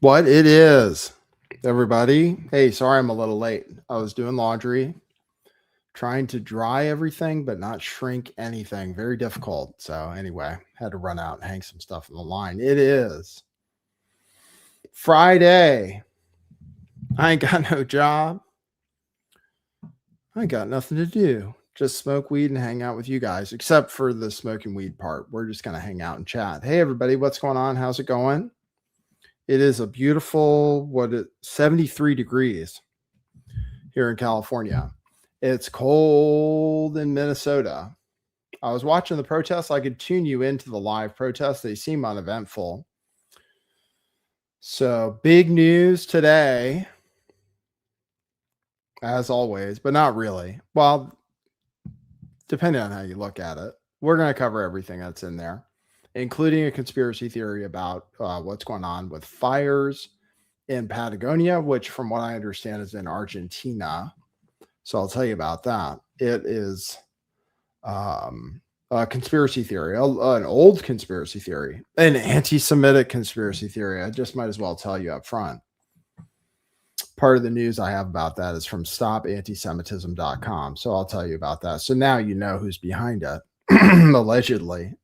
What it is, everybody. Hey, sorry I'm a little late. I was doing laundry, trying to dry everything, but not shrink anything. Very difficult. So, anyway, had to run out and hang some stuff on the line. It is Friday. I ain't got no job. I ain't got nothing to do. Just smoke weed and hang out with you guys, except for the smoking weed part. We're just going to hang out and chat. Hey, everybody, what's going on? How's it going? It is a beautiful, 73 degrees here in California. It's cold in Minnesota. I was watching the protests. I could tune you into the live protests. They seem uneventful. So big news today, as always, but not really. Well, depending on how you look at it, we're going to cover everything that's in there, including a conspiracy theory about what's going on with fires in Patagonia, which from what I understand is in Argentina. So I'll tell you about that. It is a conspiracy theory, an old conspiracy theory, an anti-Semitic conspiracy theory. I just might as well tell you up front. Part of the news I have about that is from stopantisemitism.com. So I'll tell you about that. So now you know who's behind it. Allegedly.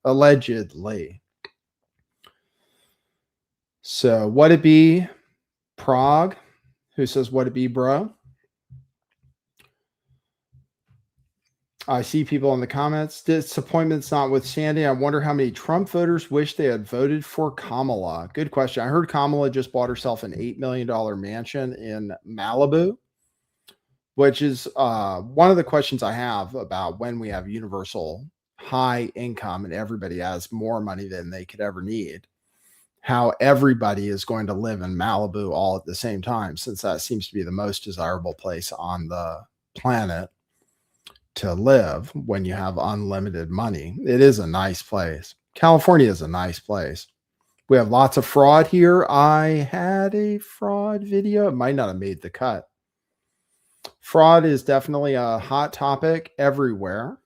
So would it be Prague? Who says, would it be, bro? I see people in the comments. Disappointments notwithstanding, I wonder how many Trump voters wish they had voted for Kamala. Good question. I heard Kamala just bought herself an $8 million mansion in Malibu, which is one of the questions I have about when we have universal high income and everybody has more money than they could ever need. How everybody is going to live in Malibu all at the same time, since that seems to be the most desirable place on the planet to live when you have unlimited money. It is a nice place. California is a nice place. We have lots of fraud here. I had a fraud video. It might not have made the cut. Fraud is definitely a hot topic everywhere.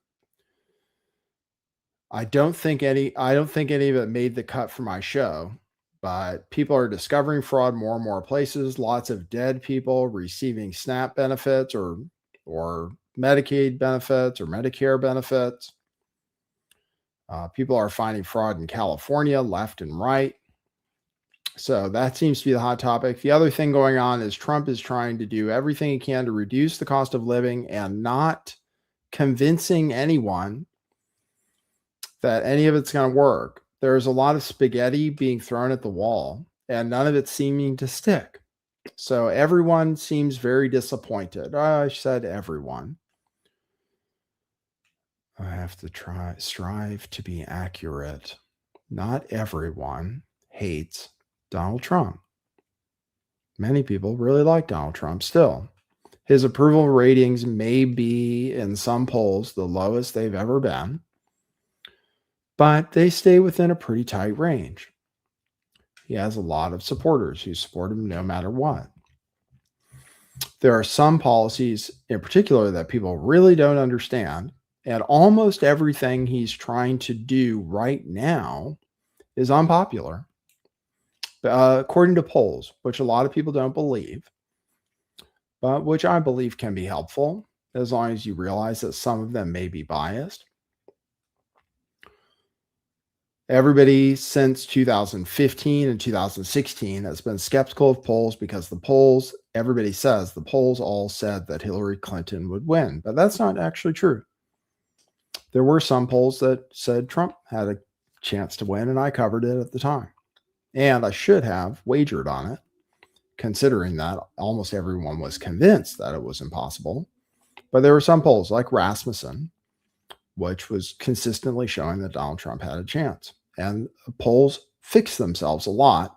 I don't think any of it made the cut for my show, but people are discovering fraud more and more places. Lots of dead people receiving SNAP benefits or Medicaid benefits or Medicare benefits. People are finding fraud in California, left and right. So that seems to be the hot topic. The other thing going on is Trump is trying to do everything he can to reduce the cost of living and not convincing anyone that any of it's going to work. There's a lot of spaghetti being thrown at the wall and none of it's seeming to stick. So everyone seems very disappointed. I said everyone. I have to strive to be accurate. Not everyone hates Donald Trump. Many people really like Donald Trump still. His approval ratings may be in some polls the lowest they've ever been, but they stay within a pretty tight range. He has a lot of supporters who support him no matter what. There are some policies in particular that people really don't understand, and almost everything he's trying to do right now is unpopular, according to polls, which a lot of people don't believe, but which I believe can be helpful as long as you realize that some of them may be biased. Everybody since 2015 and 2016 has been skeptical of polls because everybody says the polls all said that Hillary Clinton would win, but that's not actually true. There were some polls that said Trump had a chance to win, and I covered it at the time. And I should have wagered on it, considering that almost everyone was convinced that it was impossible. But there were some polls like Rasmussen, which was consistently showing that Donald Trump had a chance. And polls fixed themselves a lot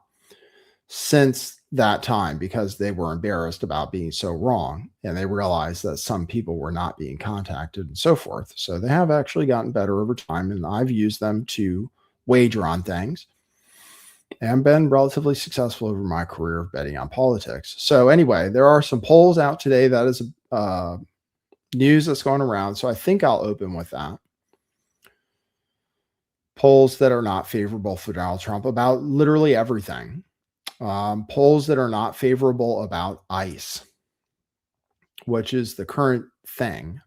since that time because they were embarrassed about being so wrong. And they realized that some people were not being contacted and so forth. So they have actually gotten better over time. And I've used them to wager on things and been relatively successful over my career of betting on politics. So anyway, there are some polls out today. That is news that's going around. So I think I'll open with that. Polls that are not favorable for Donald Trump about literally everything. Polls that are not favorable about ICE, which is the current thing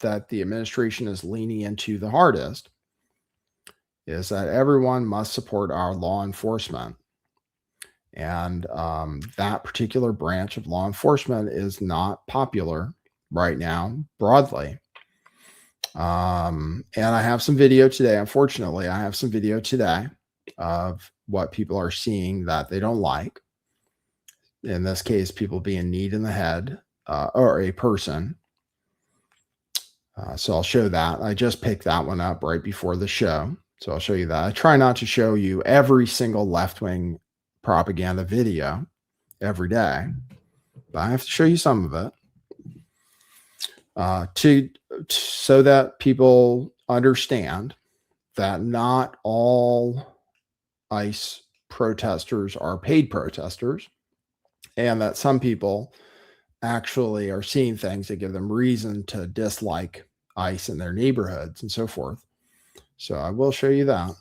that the administration is leaning into the hardest, is that everyone must support our law enforcement. And that particular branch of law enforcement is not popular right now broadly. And I have some video today. Unfortunately, I have some video today of what people are seeing that they don't like. In this case, people being kneed in the head, or a person. So I'll show that. I just picked that one up right before the show. So I'll show you that. I try not to show you every single left-wing propaganda video every day, but I have to show you some of it so that people understand that not all ICE protesters are paid protesters, and that some people actually are seeing things that give them reason to dislike ICE in their neighborhoods and so forth. So I will show you that.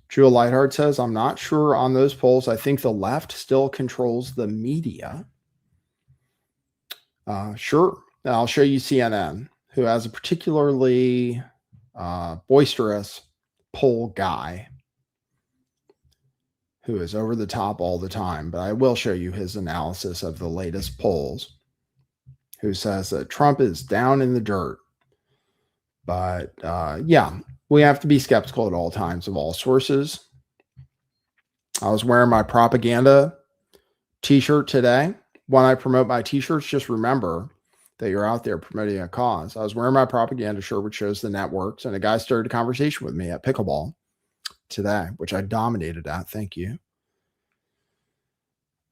Jewel Lightheart says, I'm not sure on those polls. I think the left still controls the media. Sure. I'll show you CNN, who has a particularly boisterous poll guy who is over the top all the time. But I will show you his analysis of the latest polls, who says that Trump is down in the dirt. But yeah, we have to be skeptical at all times of all sources. I was wearing my propaganda t-shirt today. When I promote my t-shirts, just remember that you're out there promoting a cause. I was wearing my propaganda shirt, which shows the networks, and a guy started a conversation with me at pickleball today, which I dominated at. Thank you.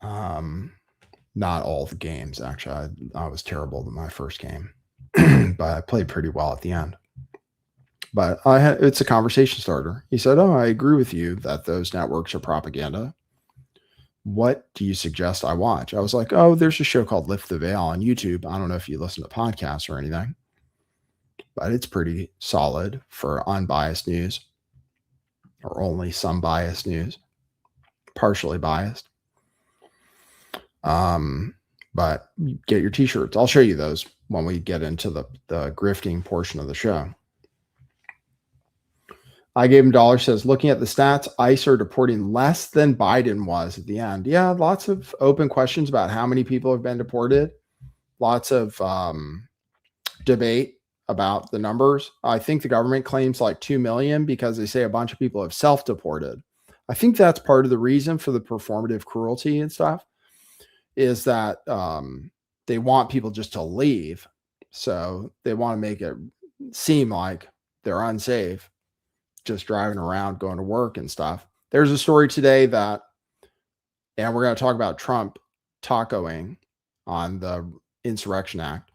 Not all the games, actually. I was terrible in my first game, but I played pretty well at the end. But it's a conversation starter. He said, oh, I agree with you that those networks are propaganda. What do you suggest I watch? I was like, oh, there's a show called Lift the Veil on YouTube. I don't know if you listen to podcasts or anything, but it's pretty solid for unbiased news, or only some biased news, partially biased. But get your t-shirts. I'll show you those when we get into the grifting portion of the show. I gave him $, says, looking at the stats, ICE are deporting less than Biden was at the end. Yeah, lots of open questions about how many people have been deported. Lots of debate about the numbers. I think the government claims like 2 million because they say a bunch of people have self-deported. I think that's part of the reason for the performative cruelty and stuff, is that they want people just to leave. So they want to make it seem like they're unsafe, just driving around, going to work and stuff. There's a story today that, and we're going to talk about Trump tacoing on the Insurrection Act.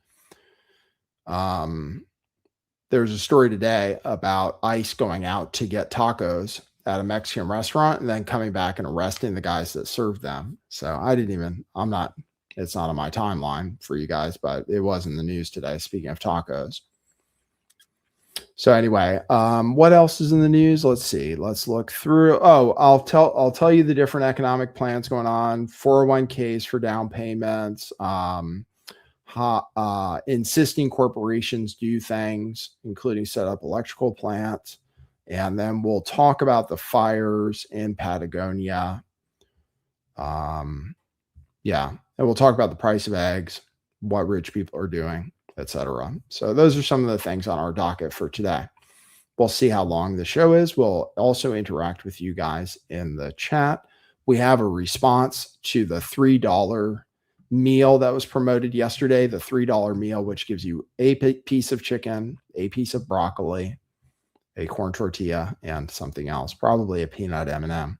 There's a story today about ICE going out to get tacos at a Mexican restaurant and then coming back and arresting the guys that served them. So it's not on my timeline for you guys, but it was in the news today, speaking of tacos. So anyway, what else is in the news? Let's see. Let's look through. Oh, I'll tell you the different economic plans going on. 401ks for down payments. Insisting corporations do things, including set up electrical plants. And then we'll talk about the fires in Patagonia. Yeah, and we'll talk about the price of eggs, what rich people are doing, etc. So those are some of the things on our docket for today. We'll see how long the show is. We'll also interact with you guys in the chat. We have a response to the $3 meal that was promoted yesterday, the $3 meal, which gives you a piece of chicken, a piece of broccoli, a corn tortilla, and something else, probably a peanut M&M.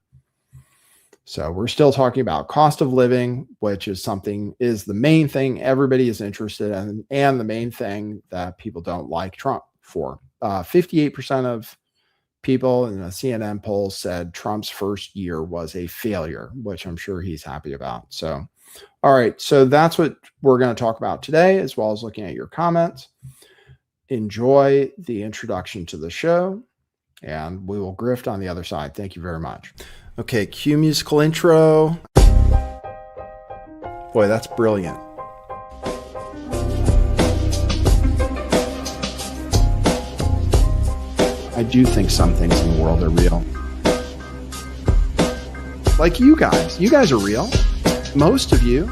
So we're still talking about cost of living, which is the main thing everybody is interested in, and the main thing that people don't like Trump for. 58% of people in the CNN poll said Trump's first year was a failure, which I'm sure he's happy about. So, all right. So that's what we're going to talk about today, as well as looking at your comments. Enjoy the introduction to the show, and we will grift on the other side. Thank you very much. Okay, cue musical intro. Boy, that's brilliant. I do think some things in the world are real. Like you guys. You guys are real. Most of you.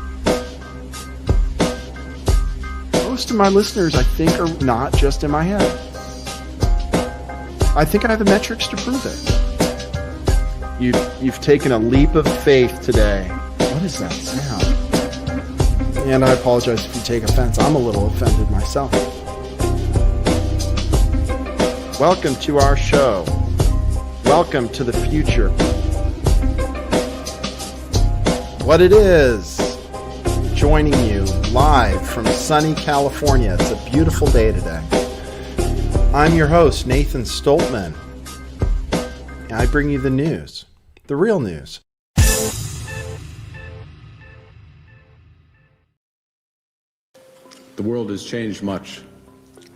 Most of my listeners, I think, are not just in my head. I think I have the metrics to prove it. You've taken a leap of faith today. What is that sound? And I apologize if you take offense. I'm a little offended myself. Welcome to our show. Welcome to the future. What it is, joining you live from sunny California. It's a beautiful day today. I'm your host, Nathan Stoltman. And I bring you the news, the real news. The world has changed much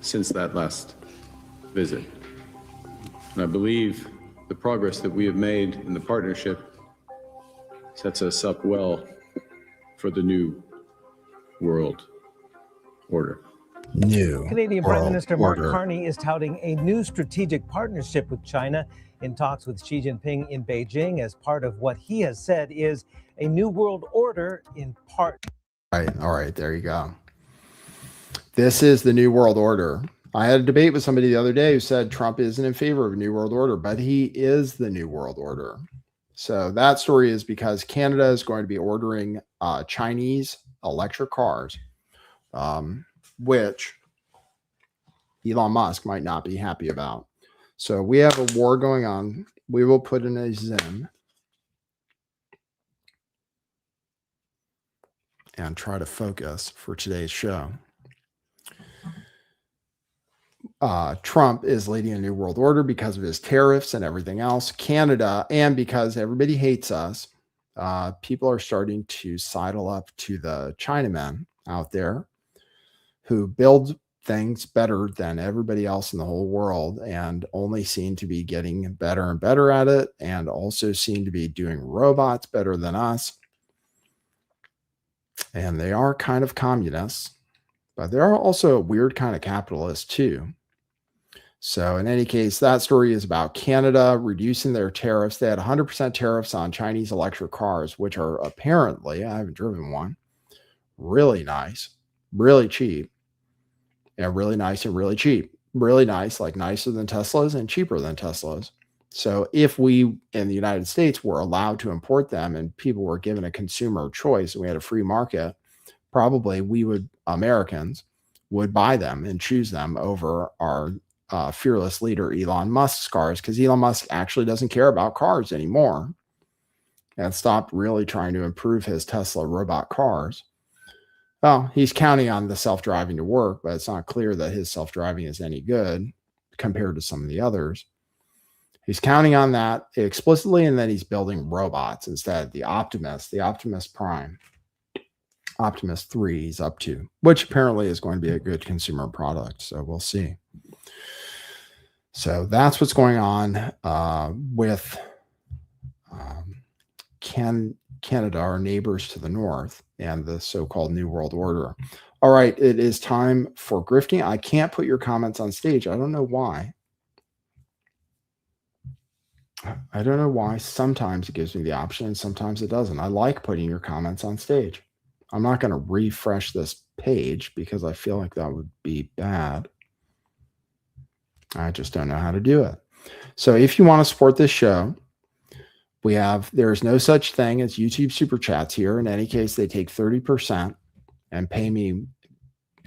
since that last visit. And I believe the progress that we have made in the partnership sets us up well for the new world order. Canadian Prime Minister Mark Carney is touting a new strategic partnership with China in talks with Xi Jinping in Beijing as part of what he has said is a new world order in part. All right, there you go. This is the new world order. I had a debate with somebody the other day who said Trump isn't in favor of a new world order, but he is the new world order. So that story is because Canada is going to be ordering Chinese electric cars, which Elon Musk might not be happy about. So we have a war going on. We will put in a Zim and try to focus for today's show. Trump is leading a new world order because of his tariffs and everything else. Canada, and because everybody hates us, people are starting to sidle up to the Chinamen out there who build things better than everybody else in the whole world and only seem to be getting better and better at it, and also seem to be doing robots better than us. And they are kind of communists, but they're also a weird kind of capitalist too. So in any case, that story is about Canada reducing their tariffs. They had 100% tariffs on Chinese electric cars, which are apparently, I haven't driven one, really nice, really cheap, and really nice and really cheap. Really nice, like nicer than Teslas and cheaper than Teslas. So if we in the United States were allowed to import them and people were given a consumer choice and we had a free market, probably Americans would buy them and choose them over our fearless leader Elon Musk's cars, because Elon Musk actually doesn't care about cars anymore and stopped really trying to improve his Tesla robot cars. Well, he's counting on the self-driving to work, but it's not clear that his self-driving is any good compared to some of the others. He's counting on that explicitly, and then he's building robots instead. The Optimus Prime, Optimus 3 he's up to, which apparently is going to be a good consumer product. So we'll see. So that's what's going on with Canada, our neighbors to the north, and the so-called New World Order. All right, it is time for grifting. I can't put your comments on stage. I don't know why. I don't know why. Sometimes it gives me the option and sometimes it doesn't. I like putting your comments on stage. I'm not going to refresh this page because I feel like that would be bad. I just don't know how to do it. So if you want to support this show, there's no such thing as YouTube super chats here. In any case, they take 30% and pay me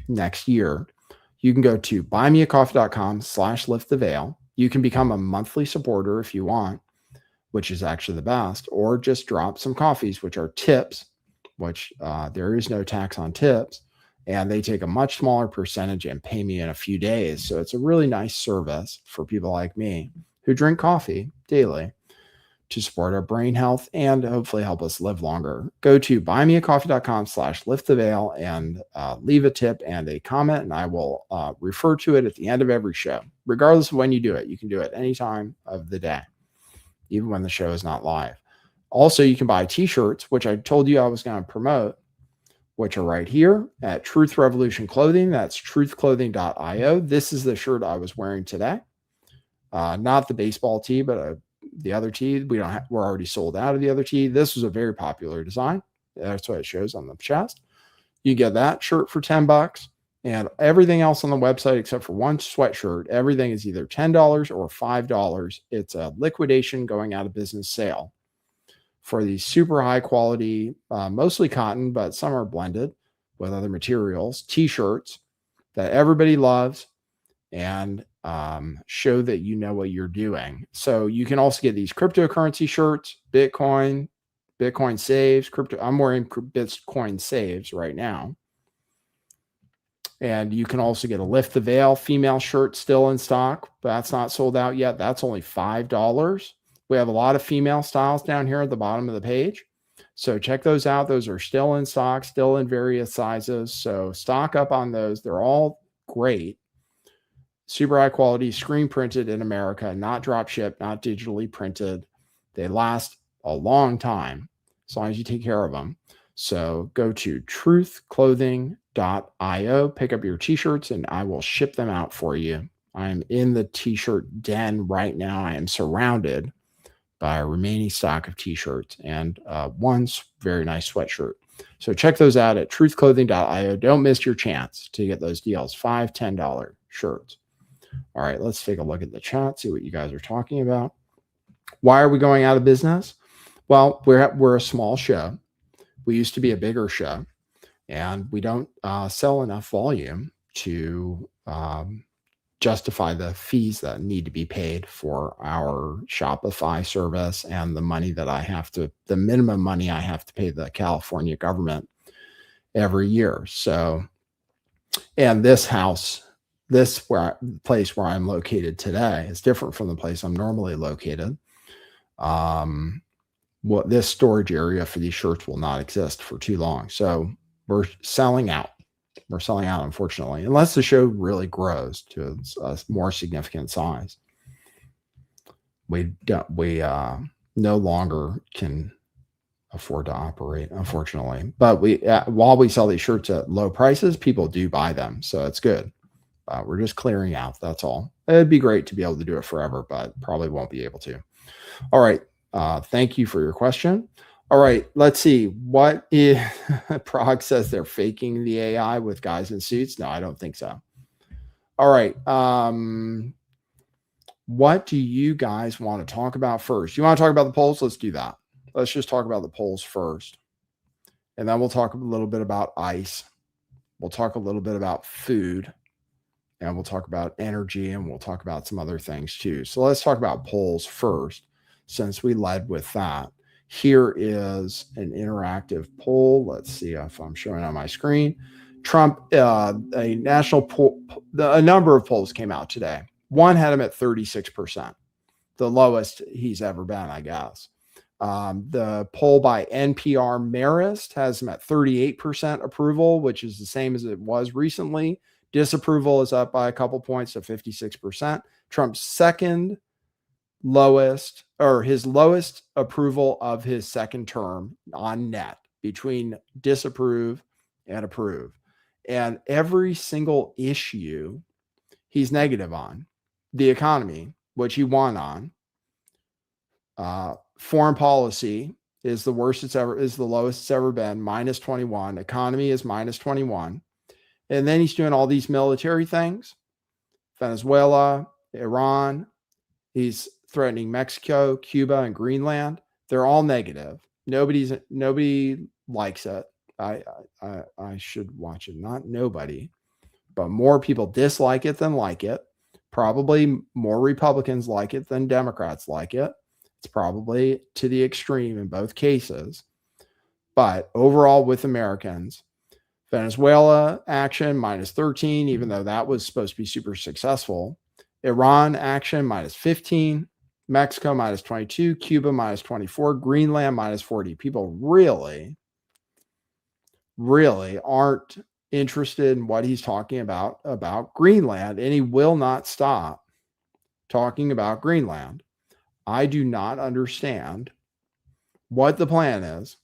next year. You can go to buymeacoffee.com/lifttheveil. You can become a monthly supporter if you want, which is actually the best, or just drop some coffees, which are tips, which there is no tax on tips. And they take a much smaller percentage and pay me in a few days. So it's a really nice service for people like me who drink coffee daily to support our brain health and hopefully help us live longer. Go to buymeacoffee.com/lifttheveil and leave a tip and a comment, and I will refer to it at the end of every show. Regardless of when you do it, you can do it any time of the day, even when the show is not live. Also, you can buy t-shirts, which I told you I was going to promote, which are right here at Truth Revolution Clothing. That's truthclothing.io. This is the shirt I was wearing today. Not the baseball tee, but the other tee. We're already sold out of the other tee. This was a very popular design. That's what it shows on the chest. You get that shirt for $10, and everything else on the website except for one sweatshirt, everything is either $10 or $5. It's a liquidation going out of business sale for these super high quality, mostly cotton, but some are blended with other materials, t-shirts that everybody loves and show that you know what you're doing. So you can also get these cryptocurrency shirts, Bitcoin saves, crypto. I'm wearing Bitcoin saves right now. And you can also get a Lift the Veil female shirt still in stock, but that's not sold out yet. That's only $5. We have a lot of female styles down here at the bottom of the page. So check those out. Those are still in stock, still in various sizes. So stock up on those. They're all great. Super high quality, screen printed in America, not drop shipped, not digitally printed. They last a long time as long as you take care of them. So go to truthclothing.io, pick up your t-shirts, and I will ship them out for you. I'm in the t-shirt den right now. I am surrounded by a remaining stock of t-shirts and one very nice sweatshirt. So check those out at truthclothing.io. Don't miss your chance to get those deals, $5, $10 shirts. All right, let's take a look at the chat, see what you guys are talking about. Why are we going out of business? Well, we're a small show. We used to be a bigger show, and we don't sell enough volume to justify the fees that need to be paid for our Shopify service and the money that the minimum money I have to pay the California government every year. So, and this place where I'm located today is different from the place I'm normally located. This storage area for these shirts will not exist for too long. So we're selling out. We're selling out, unfortunately, unless the show really grows to a more significant size. We no longer can afford to operate, unfortunately. But while we sell these shirts at low prices, people do buy them, so it's good. We're just clearing out. That's all. It'd be great to be able to do it forever, but probably won't be able to. All right. Thank you for your question. All right. Let's see. What is Prague says they're faking the AI with guys in suits? No, I don't think so. All right. What do you guys want to talk about first? You want to talk about the polls? Let's do that. Let's just talk about the polls first. And then we'll talk a little bit about ICE. We'll talk a little bit about food. And we'll talk about energy, and we'll talk about some other things too. So let's talk about polls first, since we led with that. Here is an interactive poll. Let's see if I'm showing on my screen. Trump, a national poll, a number of polls came out today. One had him at 36%, the lowest he's ever been, I guess. The poll by NPR Marist has him at 38% approval, which is the same as it was recently. Disapproval is up by a couple points to 56%. Trump's second lowest, or his lowest approval of his second term on net between disapprove and approve. And every single issue he's negative on. The economy, which he won on. Foreign policy is the worst it's ever, is the lowest it's ever been, -21. Economy is -21. And then he's doing all these military things. Venezuela, Iran. He's threatening Mexico, Cuba, and Greenland. They're all negative. Nobody likes it. I should watch it. Not nobody, but more people dislike it than like it. Probably more Republicans like it than Democrats like it. It's probably to the extreme in both cases. But overall, with Americans, Venezuela action -13, even though that was supposed to be super successful. Iran action -15, Mexico -22, Cuba -24, Greenland -40. People really aren't interested in what he's talking about Greenland, and he will not stop talking about Greenland. I do not understand what the plan is.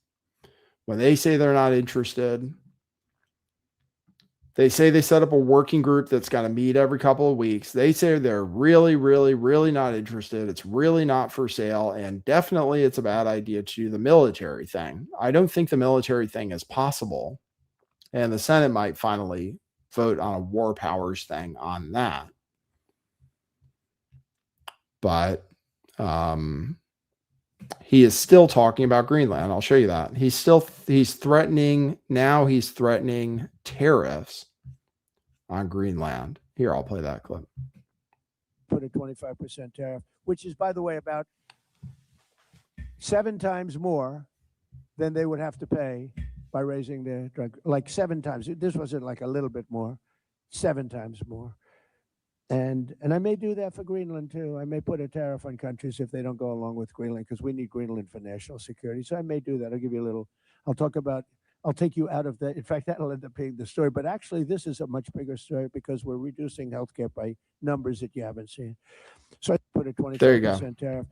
When they say they're not interested, they say they set up a working group that's going to meet every couple of weeks. They say they're really, really, really not interested. It's really not for sale. And definitely it's a bad idea to do the military thing. I don't think the military thing is possible. And the Senate might finally vote on a war powers thing on that. But he is still talking about Greenland. I'll show you that. He's threatening tariffs on Greenland. Here, I'll play that clip. Put a 25% tariff, which is, by the way, about 7 times more than they would have to pay by raising their drug, like 7 times. This wasn't like a little bit more, 7 times more. And I may do that for Greenland too. I may put a tariff on countries if they don't go along with Greenland, because we need Greenland for national security. So I may do that. I'll give you a little, I'll take you out of that. In fact, that'll end up being the story. But actually, this is a much bigger story because we're reducing healthcare by numbers that you haven't seen. So I put a 25% tariff.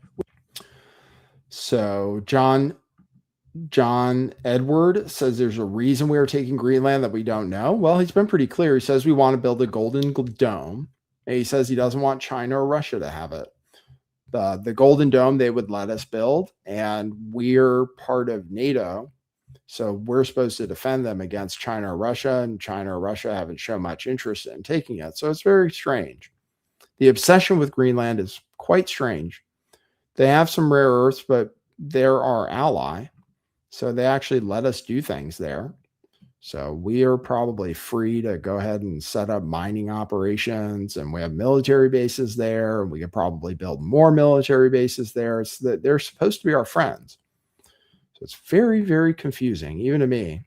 So John Edward says there's a reason we are taking Greenland that we don't know. Well, he's been pretty clear. He says we want to build a golden dome. And he says he doesn't want China or Russia to have it. The Golden Dome they would let us build, and we're part of NATO. So we're supposed to defend them against China or Russia, and China or Russia haven't shown much interest in taking it. So it's very strange. The obsession with Greenland is quite strange. They have some rare earths, but they're our ally. So they actually let us do things there. So we are probably free to go ahead and set up mining operations, and we have military bases there, and we could probably build more military bases there. It's that they're supposed to be our friends. So it's very, very confusing, even to me,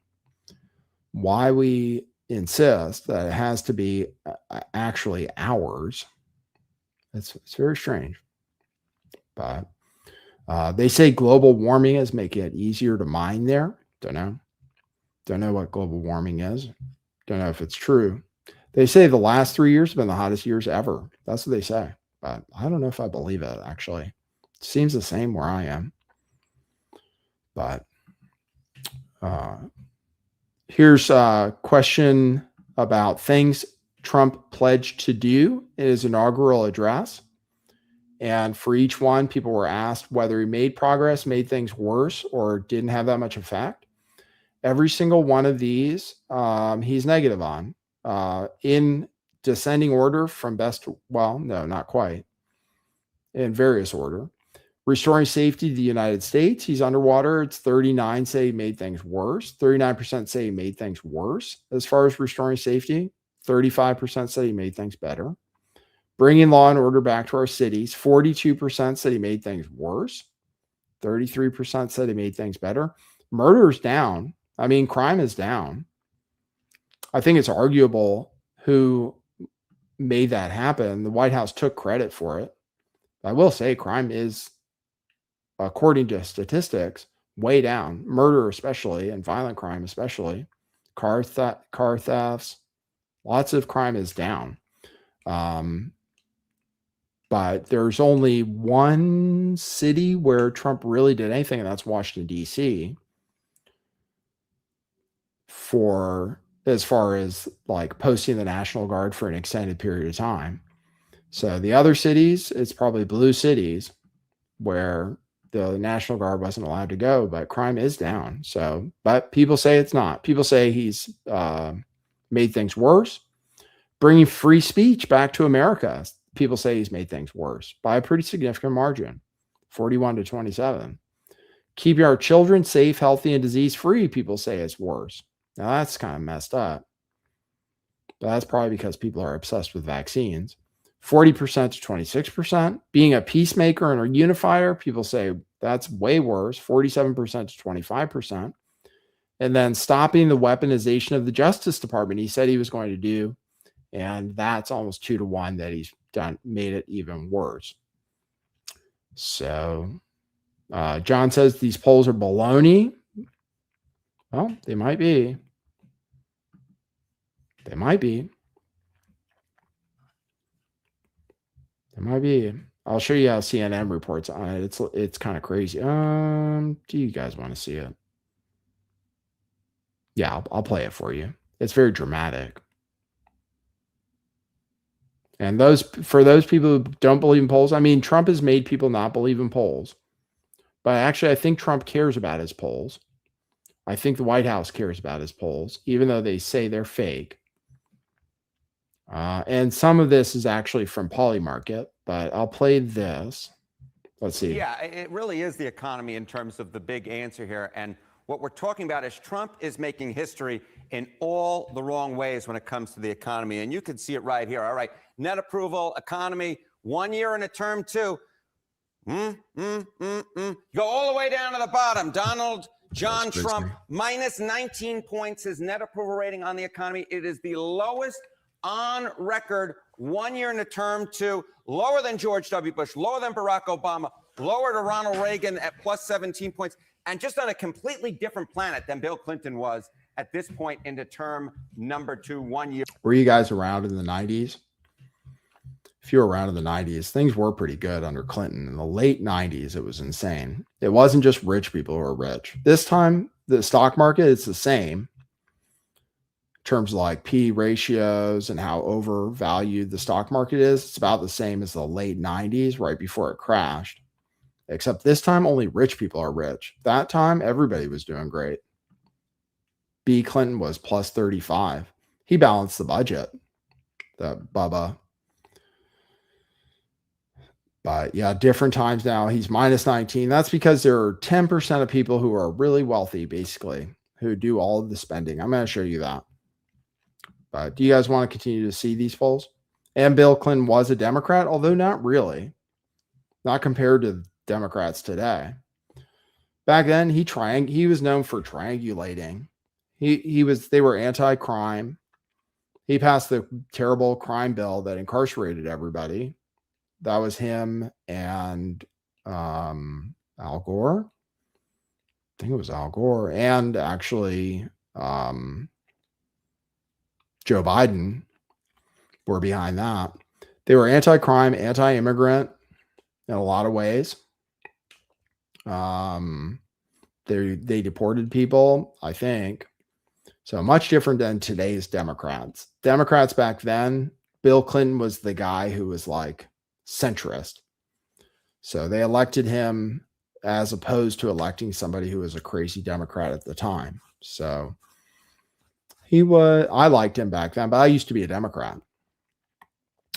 why we insist that it has to be actually ours. It's very strange. But they say global warming is making it easier to mine there. Don't know what global warming is. Don't know if it's true. They say the last 3 years have been the hottest years ever. That's what they say. But I don't know if I believe it, actually. It seems the same where I am. But here's a question about things Trump pledged to do in his inaugural address. And for each one, people were asked whether he made progress, made things worse, or didn't have that much effect. Every single one of these, he's negative on. In descending order from best to, well, no, not quite. In various order. Restoring safety to the United States, he's underwater. It's 39 say he made things worse. 39% say he made things worse. As far as restoring safety, 35% said he made things better. Bringing law and order back to our cities, 42% said he made things worse. 33% said he made things better. Murder's down. I mean, crime is down. I think it's arguable who made that happen. The White House took credit for it. I will say crime is, according to statistics, way down. Murder especially, and violent crime especially. Car thefts. Lots of crime is down. But there's only one city where Trump really did anything, and that's Washington, D.C., for as far as like posting the National Guard for an extended period of time. So the other cities, it's probably blue cities where the National Guard wasn't allowed to go, but crime is down. So, but people say it's not. People say he's made things worse. Bringing free speech back to America, people say he's made things worse by a pretty significant margin, 41 to 27. Keeping our children safe, healthy, and disease-free, people say it's worse. Now, that's kind of messed up. But that's probably because people are obsessed with vaccines. 40% to 26%. Being a peacemaker and a unifier, people say that's way worse, 47% to 25%. And then stopping the weaponization of the Justice Department, he said he was going to do, and that's almost 2 to 1 that he's done, made it even worse. So John says these polls are baloney. Well, they might be. They might be. I'll show you how CNN reports on it. It's kind of crazy. Do you guys want to see it? Yeah, I'll play it for you. It's very dramatic. And for those people who don't believe in polls, I mean, Trump has made people not believe in polls. But actually, I think Trump cares about his polls. I think the White House cares about his polls, even though they say they're fake. And some of this is actually from Polymarket, but I'll play this. Let's see. Yeah, it really is the economy in terms of the big answer here. And what we're talking about is Trump is making history in all the wrong ways when it comes to the economy. And you can see it right here. All right. Net approval, economy, 1 year in a term, too. Go all the way down to the bottom. Donald John Trump, minus 19 points, his net approval rating on the economy. It is the lowest on record, 1 year in a term, too. Lower than George W. Bush, lower than Barack Obama, lower to Ronald Reagan at plus 17 points, and just on a completely different planet than Bill Clinton was at this point into term number 2, 1 year. Were you guys around in the 90s? If you were around in the 90s, things were pretty good under Clinton. In the late 90s, it was insane. It wasn't just rich people who were rich. This time, the stock market, it's the same. In terms of like P ratios and how overvalued the stock market is, it's about the same as the late 90s, right before it crashed. Except this time, only rich people are rich. That time, everybody was doing great. B. Clinton was plus 35. He balanced the budget. The Bubba. But yeah, different times now. He's minus 19. That's because there are 10% of people who are really wealthy, basically, who do all of the spending. I'm going to show you that. But do you guys want to continue to see these polls? And Bill Clinton was a Democrat, although not really. Not compared to Democrats today. Back then, he was known for triangulating. They were anti-crime. He passed the terrible crime bill that incarcerated everybody. That was him and Al Gore. I think it was Al Gore. And actually Joe Biden were behind that. They were anti-crime, anti-immigrant in a lot of ways. They deported people, I think. So much different than today's Democrats. Democrats back then, Bill Clinton was the guy who was like centrist. So they elected him as opposed to electing somebody who was a crazy Democrat at the time. So I liked him back then, but I used to be a Democrat.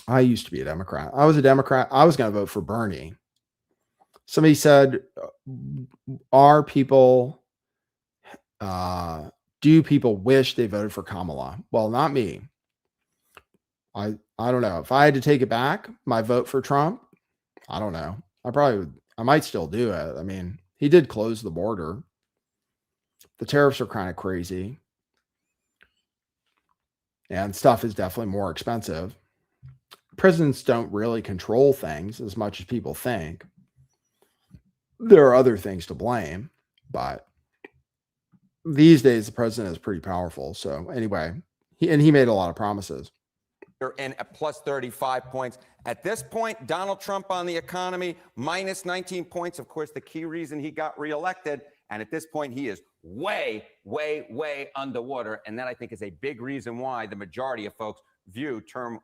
I was a Democrat. I was going to vote for Bernie. Somebody said, do people wish they voted for Kamala? Well, not me. I don't know. If I had to take it back, my vote for Trump, I don't know. I might still do it. I mean, he did close the border. The tariffs are kind of crazy. And stuff is definitely more expensive. Presidents don't really control things as much as people think. There are other things to blame, but these days the president is pretty powerful. So anyway, he made a lot of promises. In at plus 35 points. At this point, Donald Trump on the economy, minus 19 points. Of course, the key reason he got reelected. And at this point, he is way, way, way underwater. And that, I think, is a big reason why the majority of folks view term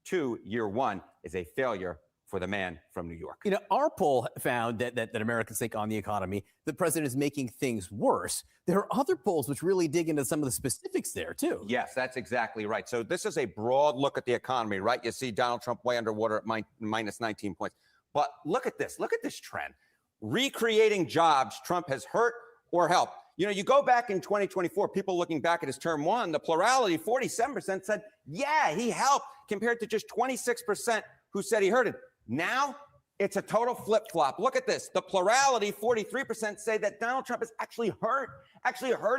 2, year 1, as a failure for the man from New York. You know, our poll found that Americans think on the economy, the president is making things worse. There are other polls which really dig into some of the specifics there, too. Yes, that's exactly right. So this is a broad look at the economy, right? You see Donald Trump way underwater at minus 19 points. But look at this. Look at this trend. Recreating jobs, Trump has hurt or helped. You know, you go back in 2024, people looking back at his term 1, the plurality, 47% said, yeah, he helped, compared to just 26% who said he hurted. Now, it's a total flip-flop. Look at this. The plurality, 43%, say that Donald Trump is actually hurt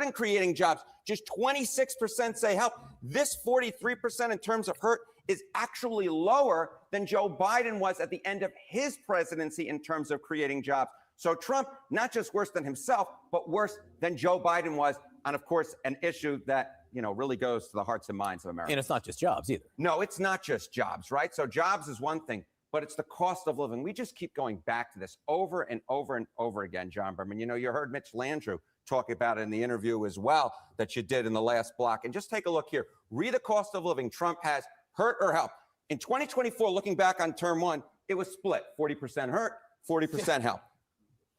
in creating jobs. Just 26% say help. This 43% in terms of hurt is actually lower than Joe Biden was at the end of his presidency in terms of creating jobs. So Trump, not just worse than himself, but worse than Joe Biden was on, of course, an issue that, you know, really goes to the hearts and minds of Americans. And it's not just jobs either. No, it's not just jobs, right? So jobs is one thing. but it's the cost of living. We just keep going back to this over and over and over again, John Berman. You know, you heard Mitch Landrieu talk about it in the interview as well that you did in the last block. And just take a look here. Read the cost of living Trump has hurt or helped. In 2024, looking back on term one, it was split. 40% hurt, 40% help.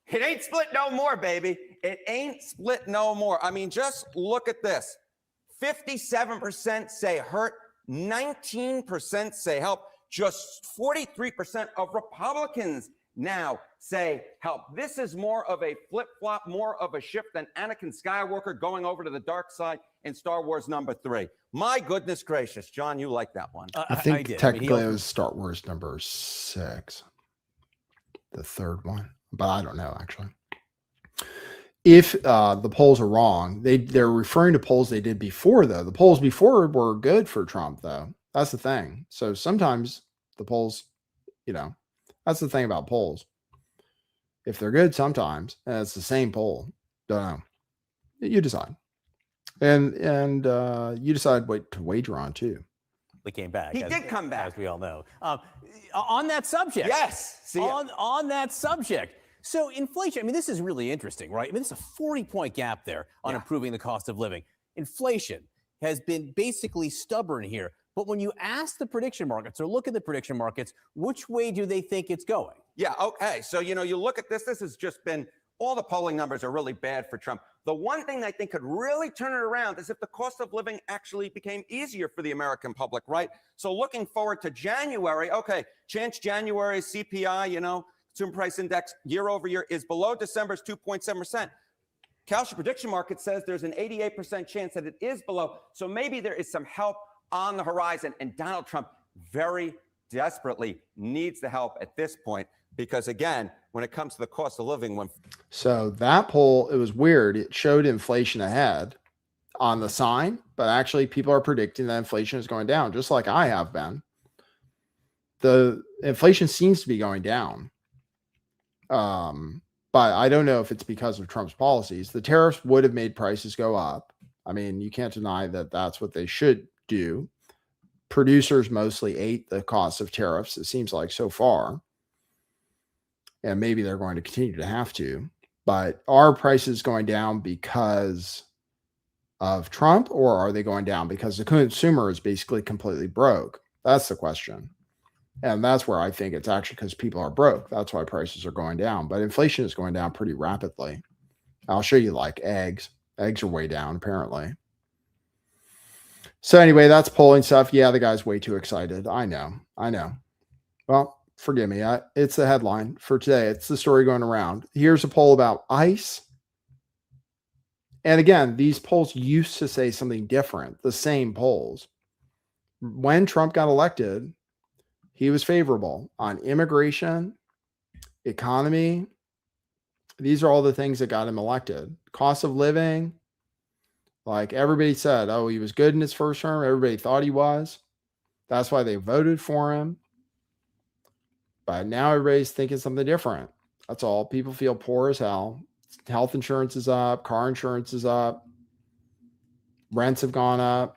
It ain't split no more, baby. It ain't split no more. I mean, just look at this. 57% say hurt, 19% say help. Just 43% of Republicans now say help. This is more of a flip-flop, more of a shift than Anakin Skywalker going over to the dark side in Star Wars #3. My goodness gracious. John, you like that one. I think technically it was Star Wars #6, the third one, but I don't know actually. If the polls are wrong, they're referring to polls they did before, though. The polls before were good for Trump, though. That's the thing. So sometimes the polls, you know, that's the thing about polls. If they're good sometimes, and it's the same poll, don't know. You decide. And you decide what to wager on, too. He came back. He did come back. As we all know. On that subject. Yes. On that subject. So inflation, I mean, this is really interesting, right? I mean, this is a 40-point gap there on improving the cost of living. Inflation has been basically stubborn here. But when you ask the prediction markets or look at the prediction markets, which way do they think it's going? Yeah, okay. So, you know, you look at this, this has just been, all the polling numbers are really bad for Trump. The one thing I think could really turn it around is if the cost of living actually became easier for the American public, right? So looking forward to January, okay, chance January's CPI, you know, Consumer Price Index year over year is below December's 2.7%. Kalshi prediction market says there's an 88% chance that it is below. So maybe there is some help on the horizon. And Donald Trump very desperately needs the help at this point because, again, when it comes to the cost of living, So that poll, it was weird. It showed inflation ahead on the sign, but actually people are predicting that inflation is going down, just like I have been. The inflation seems to be going down. But I don't know if it's because of Trump's policies. The tariffs would have made prices go up. I mean, you can't deny that that's what they should do. Producers mostly ate the cost of tariffs, it seems like so far. And maybe they're going to continue to have to. But are prices going down because of Trump, or are they going down because the consumer is basically completely broke? That's the question. And that's where I think it's actually because people are broke. That's why prices are going down. But inflation is going down pretty rapidly. I'll show you like eggs. Eggs are way down, apparently. So anyway, that's polling stuff. Yeah, the guy's way too excited. I know. Well, forgive me. It's the headline for today. It's the story going around. Here's a poll about ICE. And again, these polls used to say something different, the same polls. When Trump got elected, he was favorable on immigration, economy. These are all the things that got him elected. Cost of living, like everybody said, oh, he was good in his first term. Everybody thought he was. That's why they voted for him. But now everybody's thinking something different. That's all. People feel poor as hell. Health insurance is up. Car insurance is up. Rents have gone up.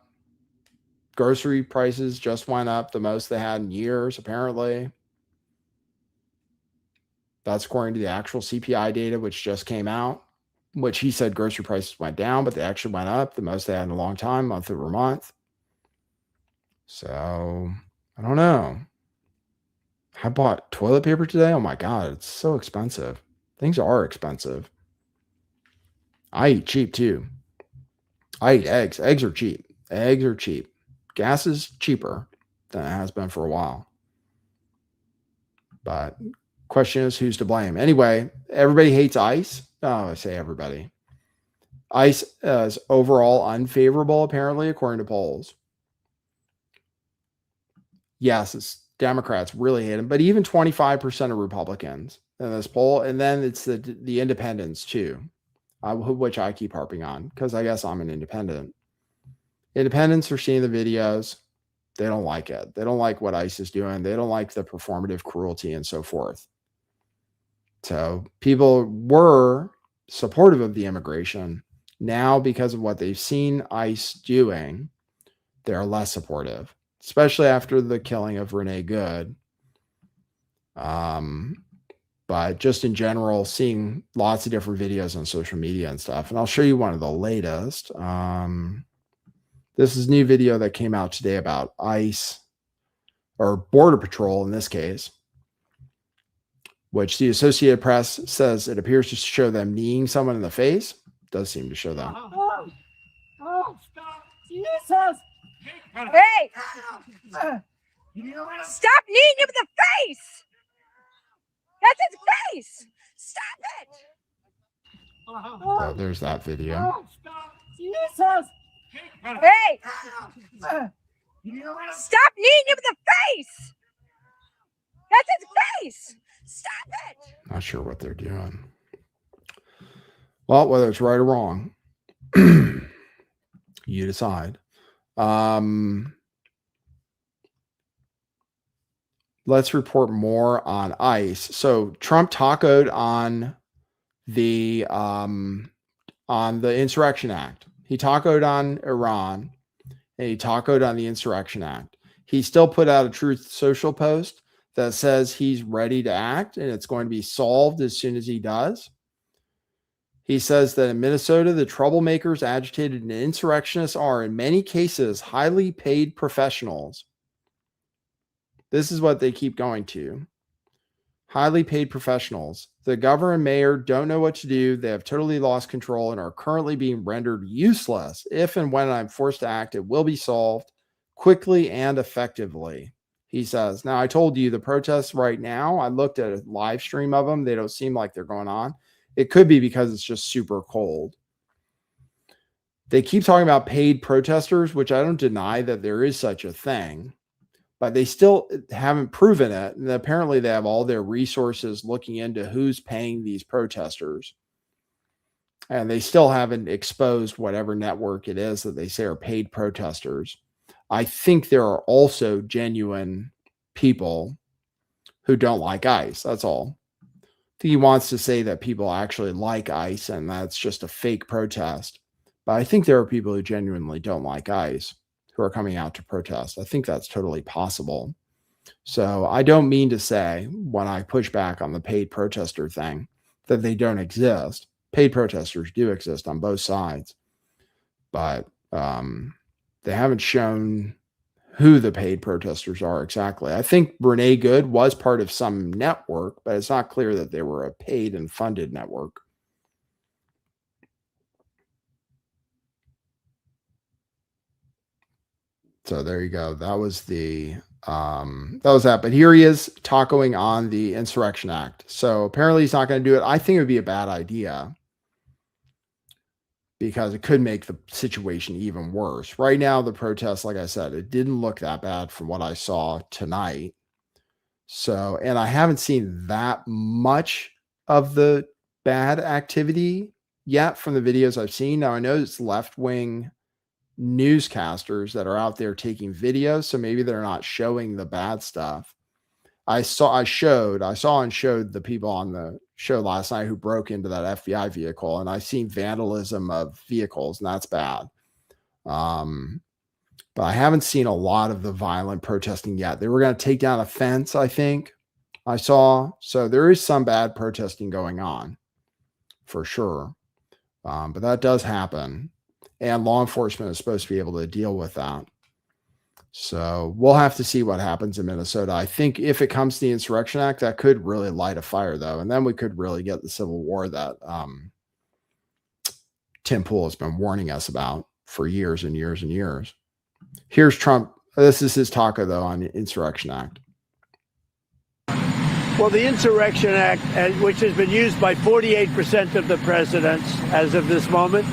Grocery prices just went up the most they had in years, apparently. That's according to the actual CPI data, which just came out, which he said grocery prices went down, but they actually went up the most they had in a long time, month over month. So, I don't know. I bought toilet paper today. Oh my God, it's so expensive. Things are expensive. I eat cheap too. I eat eggs. Eggs are cheap. Eggs are cheap. Gas is cheaper than it has been for a while. But question is, who's to blame? Anyway, everybody hates ICE. Oh, I say everybody. ICE is overall unfavorable, apparently, according to polls. Yes, it's Democrats really hate him, but even 25% of Republicans in this poll. And then it's the independents too, which I keep harping on because I guess I'm an independent. Independents are seeing the videos. They don't like it. They don't like what ICE is doing. They don't like the performative cruelty and so forth. So people were supportive of the immigration. Now, because of what they've seen ICE doing, they're less supportive, especially after the killing of Renee Good. But just in general, seeing lots of different videos on social media and stuff. And I'll show you one of the latest. This is a new video that came out today about ICE, or Border Patrol in this case, which the Associated Press says it appears to show them kneeing someone in the face. Does seem to show that. Oh, stop. Jesus! Hey! Stop kneeing him in the face! That's his face! Stop it! So there's that video. Oh, stop. Jesus! Hey! Stop kneeing him in the face! That's his face! Stop it! Not sure what they're doing. Well, whether it's right or wrong, you decide. Let's report more on ICE. So Trump tacoed on the Insurrection Act. He tacoed on Iran, and he tacoed on the Insurrection Act. He still put out a Truth Social post that says he's ready to act, and it's going to be solved as soon as he does. He says that in Minnesota, the troublemakers, agitated, and insurrectionists are, in many cases, highly paid professionals. This is what they keep going to. Highly paid professionals. The governor and mayor don't know what to do. They have totally lost control and are currently being rendered useless. If and when I'm forced to act, it will be solved quickly and effectively, he says. Now, I told you the protests right now, I looked at a live stream of them. They don't seem like they're going on. It could be because it's just super cold. They keep talking about paid protesters, which I don't deny that there is such a thing, but they still haven't proven it. And apparently they have all their resources looking into who's paying these protesters. And they still haven't exposed whatever network it is that they say are paid protesters. I think there are also genuine people who don't like ICE. That's all. I think he wants to say that people actually like ICE and that's just a fake protest. But I think there are people who genuinely don't like ICE who are coming out to protest. I think that's totally possible. So I don't mean to say when I push back on the paid protester thing that they don't exist. Paid protesters do exist on both sides. But they haven't shown who the paid protesters are exactly. I think Renee Good was part of some network, but it's not clear that they were a paid and funded network. So there you go. That was that. But here he is tacoing on the Insurrection Act. So apparently he's not going to do it. I think it would be a bad idea because it could make the situation even worse. Right now, the protests, like I said, it didn't look that bad from what I saw tonight. So, and I haven't seen that much of the bad activity yet from the videos I've seen. Now, I know it's left-wing newscasters that are out there taking videos, so maybe they're not showing the bad stuff. I saw and showed the people on the show last night who broke into that FBI vehicle, and I seen vandalism of vehicles, and that's bad. But I haven't seen a lot of the violent protesting yet. They were going to take down a fence, I think I saw. So there is some bad protesting going on for sure. But that does happen. And law enforcement is supposed to be able to deal with that. So we'll have to see what happens in Minnesota. I think if it comes to the Insurrection Act, that could really light a fire, though. And then we could really get the civil war that Tim Pool has been warning us about for years and years and years. Here's Trump. This is his taco, though, on the Insurrection Act. Well, the Insurrection Act, which has been used by 48% of the presidents as of this moment,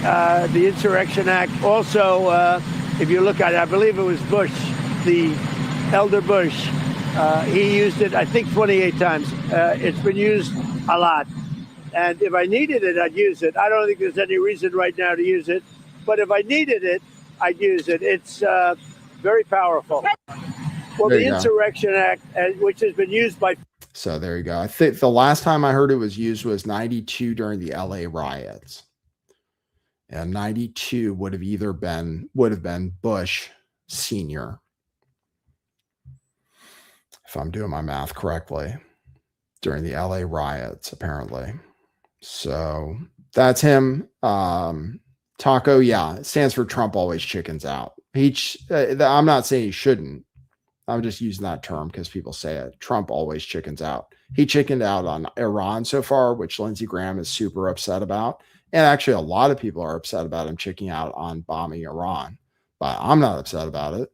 the Insurrection Act also, if you look at it, I believe it was Bush, the elder Bush, he used it, I think, 28 times. It's been used a lot. And if I needed it, I'd use it. I don't think there's any reason right now to use it. But if I needed it, I'd use it. It's very powerful. Well, the Insurrection Act, which has been used by... So there you go. I think the last time I heard it was used was 92 during the LA riots. And 92 would have been Bush Sr. if I'm doing my math correctly, during the LA riots, apparently. So that's him. Taco, yeah, it stands for Trump always chickens out. I'm not saying he shouldn't. I'm just using that term because people say it. Trump always chickens out. He chickened out on Iran so far, which Lindsey Graham is super upset about. And actually, a lot of people are upset about him chickening out on bombing Iran. But I'm not upset about it.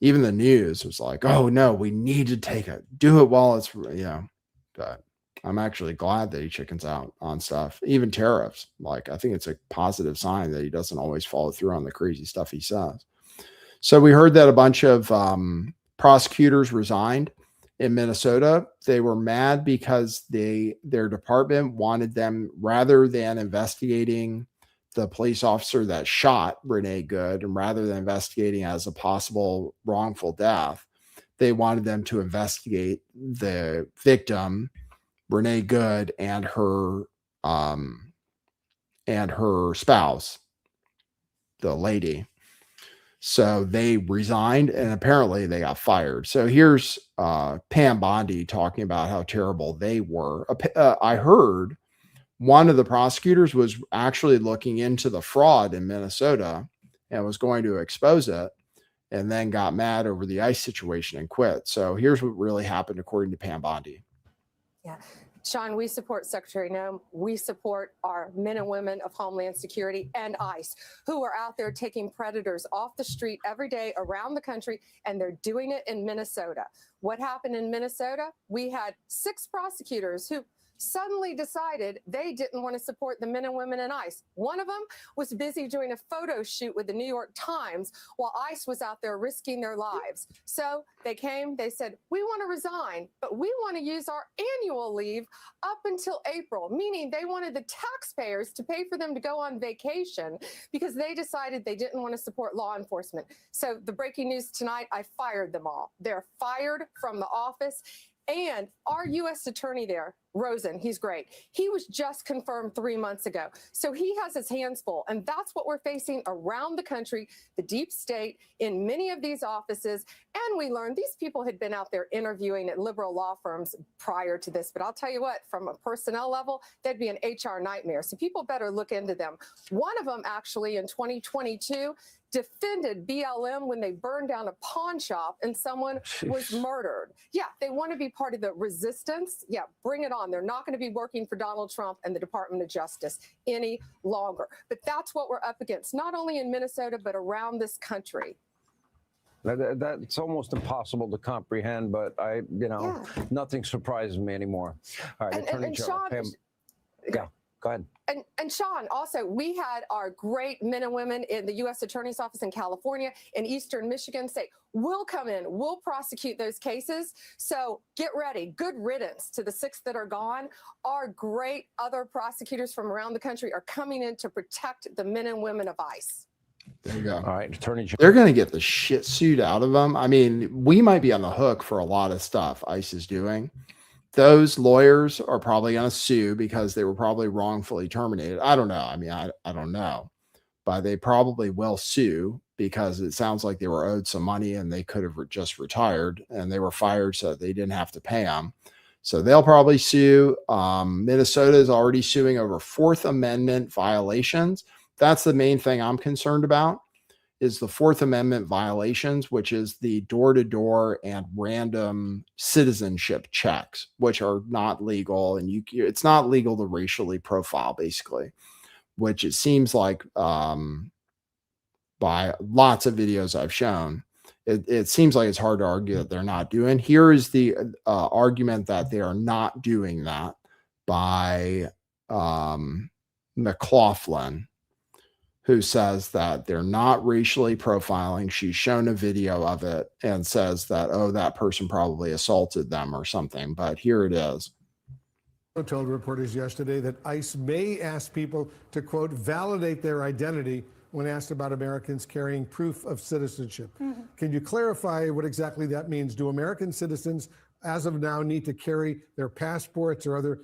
Even the news was like, oh, no, we need to do it while it's, but I'm actually glad that he chickens out on stuff, even tariffs. Like, I think it's a positive sign that he doesn't always follow through on the crazy stuff he says. So we heard that a bunch of prosecutors resigned in Minnesota. They were mad because their department wanted them, rather than investigating the police officer that shot Renee Good, and rather than investigating as a possible wrongful death, they wanted them to investigate the victim, Renee Good, and her spouse, the lady. So they resigned, and apparently they got fired. So here's Pam Bondi talking about how terrible they were. I heard one of the prosecutors was actually looking into the fraud in Minnesota and was going to expose it, and then got mad over the ICE situation and quit. So here's what really happened, according to Pam Bondi. Yeah. Sean, we support Secretary Noem. We support our men and women of Homeland Security and ICE, who are out there taking predators off the street every day around the country, and they're doing it in Minnesota. What happened in Minnesota? We had 6 prosecutors who suddenly decided they didn't want to support the men and women in ICE. One of them was busy doing a photo shoot with the New York Times while ICE was out there risking their lives. So they came, they said, we want to resign, but we want to use our annual leave up until April, meaning they wanted the taxpayers to pay for them to go on vacation because they decided they didn't want to support law enforcement. So the breaking news tonight, I fired them all. They're fired from the office. And our U.S. attorney there, Rosen, he's great. He was just confirmed 3 months ago. So he has his hands full. And that's what we're facing around the country, the deep state, in many of these offices. And we learned these people had been out there interviewing at liberal law firms prior to this. But I'll tell you what, from a personnel level, they'd be an HR nightmare. So people better look into them. One of them actually in 2022 defended BLM when they burned down a pawn shop and someone was murdered. Yeah, they want to be part of the resistance. Yeah, bring it on. They're not going to be working for Donald Trump and the Department of Justice any longer. But that's what we're up against, not only in Minnesota, but around this country. That's almost impossible to comprehend, but nothing surprises me anymore. All right, Attorney General Pam. Yeah, go ahead. And Sean, also, we had our great men and women in the U.S. Attorney's Office in California and Eastern Michigan say, we'll come in, we'll prosecute those cases. So get ready. Good riddance to the 6 that are gone. Our great other prosecutors from around the country are coming in to protect the men and women of ICE. There you go. All right, Attorney General. They're going to get the shit suit out of them. I mean, we might be on the hook for a lot of stuff ICE is doing. Those lawyers are probably going to sue because they were probably wrongfully terminated. I don't know. I mean, I don't know. But they probably will sue because it sounds like they were owed some money and they could have just retired and they were fired so they didn't have to pay them. So they'll probably sue. Minnesota is already suing over 4th Amendment violations. That's the main thing I'm concerned about, is the 4th Amendment violations, which is the door-to-door and random citizenship checks, which are not legal. And it's not legal to racially profile, basically, which it seems like by lots of videos I've shown, it seems like it's hard to argue that they're not doing. Here is the argument that they are not doing that by McLaughlin, who says that they're not racially profiling. She's shown a video of it and says that, oh, that person probably assaulted them or something. But here it is. Told reporters yesterday that ICE may ask people to, quote, validate their identity when asked about Americans carrying proof of citizenship. Mm-hmm. Can you clarify what exactly that means? Do American citizens, as of now, need to carry their passports or other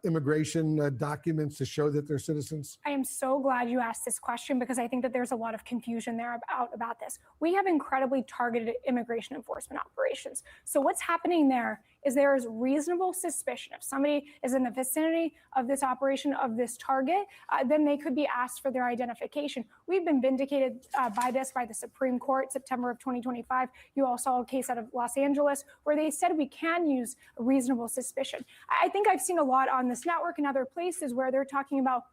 immigration documents to show that they're citizens? I am so glad you asked this question because I think that there's a lot of confusion there about this. We have incredibly targeted immigration enforcement operations. So what's happening there is reasonable suspicion. If somebody is in the vicinity of this operation, of this target, then they could be asked for their identification. We've been vindicated by the Supreme Court, September of 2025. You all saw a case out of Los Angeles where they said we can use reasonable suspicion. I think I've seen a lot on this network and other places where they're talking about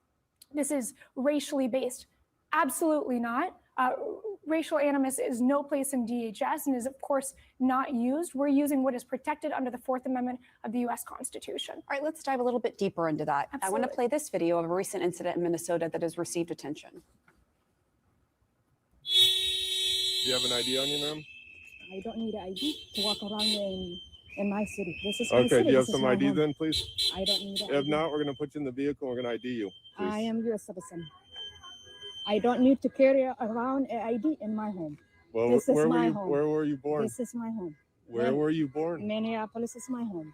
this is racially based. Absolutely not. Racial animus is no place in DHS and is, of course, not used. We're using what is protected under the Fourth Amendment of the U.S. Constitution. All right, let's dive a little bit deeper into that. Absolutely. I want to play this video of a recent incident in Minnesota that has received attention. Do you have an ID on you, ma'am? I don't need ID to walk around in my city. This is my Okay, city. do you have This is some my ID home. then, please? I don't need If ID. not, we're going to put you in the vehicle and we're going to ID you. Please. I am U.S. citizen. I don't need to carry around an ID in my home. Well, This is where my were you? home. Where were you born? This is my home. Where were you born? Minneapolis is my home.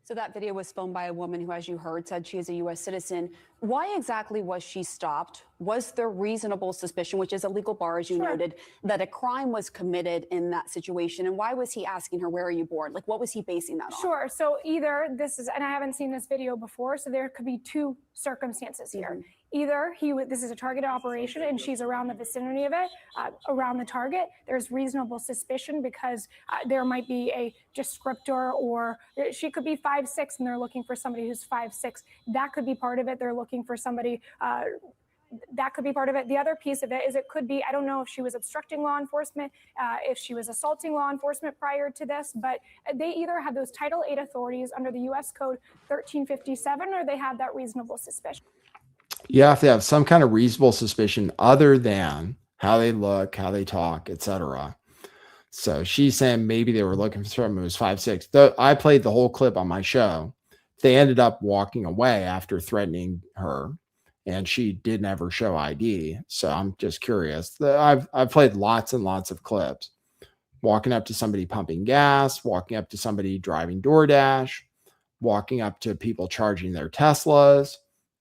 So that video was filmed by a woman who, as you heard, said she is a U.S. citizen. Why exactly was she stopped? Was there reasonable suspicion, which is a legal bar, as you noted, that a crime was committed in that situation? And why was he asking her, where are you born? Like, what was he basing that on? Sure. So either this is, and I haven't seen this video before, so there could be two circumstances here. Either this is a targeted operation and she's around the vicinity of it, around the target. There's reasonable suspicion because there might be a descriptor, or she could be 5'6" and they're looking for somebody who's 5'6". That could be part of it. They're looking for somebody. That could be part of it. The other piece of it is it could be, I don't know if she was obstructing law enforcement, if she was assaulting law enforcement prior to this, but they either have those Title 8 authorities under the U.S. Code 1357, or they have that reasonable suspicion. You have to have some kind of reasonable suspicion other than how they look, how they talk, etc. So she's saying maybe they were looking for someone who was 5'6". I played the whole clip on my show. They ended up walking away after threatening her, and she didn't ever show ID. So I'm just curious. I've played lots and lots of clips. Walking up to somebody pumping gas, walking up to somebody driving DoorDash, walking up to people charging their Teslas.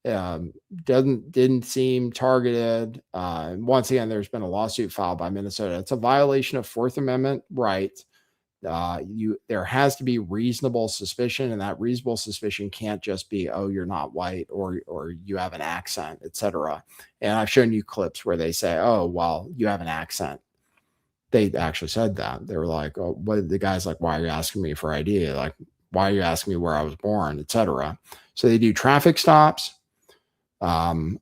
Didn't seem targeted. Once again, there's been a lawsuit filed by Minnesota. It's a violation of Fourth Amendment rights. There has to be reasonable suspicion, and that reasonable suspicion can't just be, oh, you're not white, or you have an accent, etc. And I've shown you clips where they say, oh, well, you have an accent. They actually said that. They were like, oh, what? The guy's like, why are you asking me for ID? Like, why are you asking me where I was born, etc. So they do traffic stops,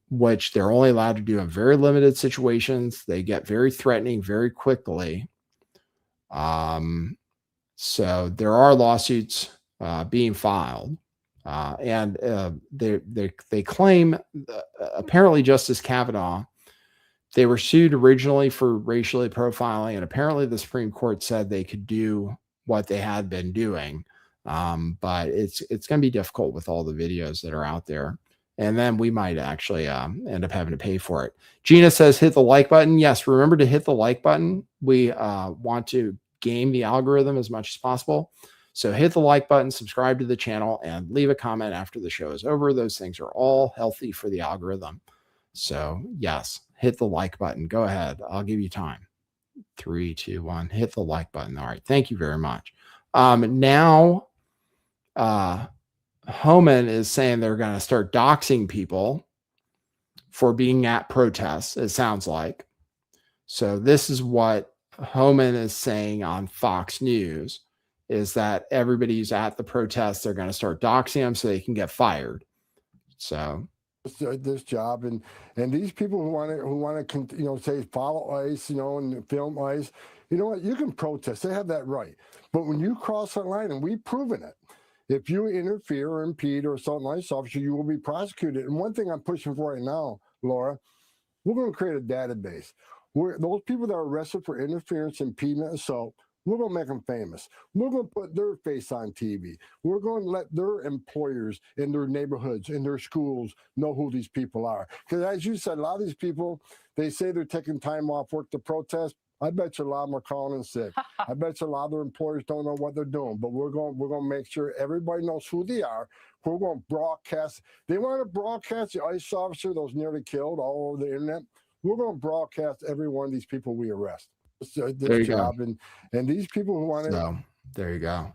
which they're only allowed to do in very limited situations. They get very threatening very quickly. So there are lawsuits being filed, and they claim apparently Justice Kavanaugh, they were sued originally for racially profiling, and apparently the Supreme Court said they could do what they had been doing, but it's going to be difficult with all the videos that are out there. And then we might actually end up having to pay for it. Gina says, hit the like button. Yes, remember to hit the like button. We want to game the algorithm as much as possible. So hit the like button, subscribe to the channel, and leave a comment after the show is over. Those things are all healthy for the algorithm. So yes, hit the like button. Go ahead. I'll give you time. 3, 2, 1. Hit the like button. All right. Thank you very much. Now, Homan is saying they're going to start doxing people for being at protests, it sounds like. So this is what Homan is saying on Fox News, is that everybody who's at the protests, they're going to start doxing them so they can get fired. So this job, and these people who want to say follow ICE, and film ICE, you know what, you can protest, they have that right. But when you cross that line, and we've proven it, if you interfere or impede or assault an ICE officer, you will be prosecuted. And one thing I'm pushing for right now, Laura, we're going to create a database where those people that are arrested for interference, impediment, assault, we're going to make them famous. We're going to put their face on TV. We're going to let their employers in their neighborhoods, in their schools, know who these people are. Because as you said, a lot of these people, they say they're taking time off work to protest. I bet you a lot of them are calling in sick. I bet you a lot of their employers don't know what they're doing. But we're going to make sure everybody knows who they are. We're going to broadcast. They want to broadcast the ICE officer that was nearly killed all over the internet. We're going to broadcast every one of these people we arrest. This job and these people who want to. So there you go.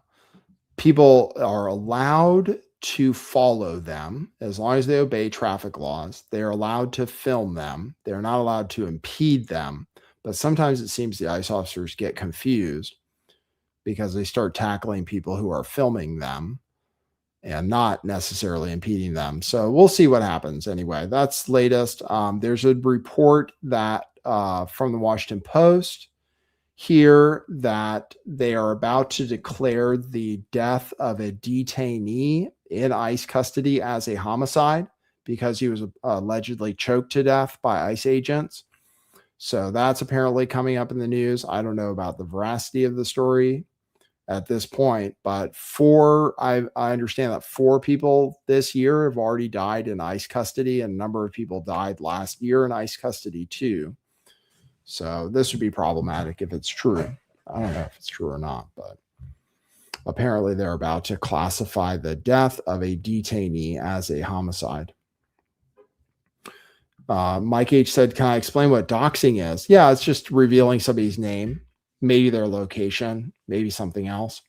People are allowed to follow them as long as they obey traffic laws. They are allowed to film them. They're not allowed to impede them. But sometimes it seems the ICE officers get confused because they start tackling people who are filming them and not necessarily impeding them. So we'll see what happens. Anyway, that's latest. There's a report that from the Washington Post here that they are about to declare the death of a detainee in ICE custody as a homicide because he was allegedly choked to death by ICE agents. So that's apparently coming up in the news. I don't know about the veracity of the story at this point, but I understand that 4 people this year have already died in ICE custody, and a number of people died last year in ICE custody too. So this would be problematic if it's true. I don't know if it's true or not, but apparently they're about to classify the death of a detainee as a homicide. Mike H said, can I explain what doxing is? Yeah, it's just revealing somebody's name, maybe their location, maybe something else,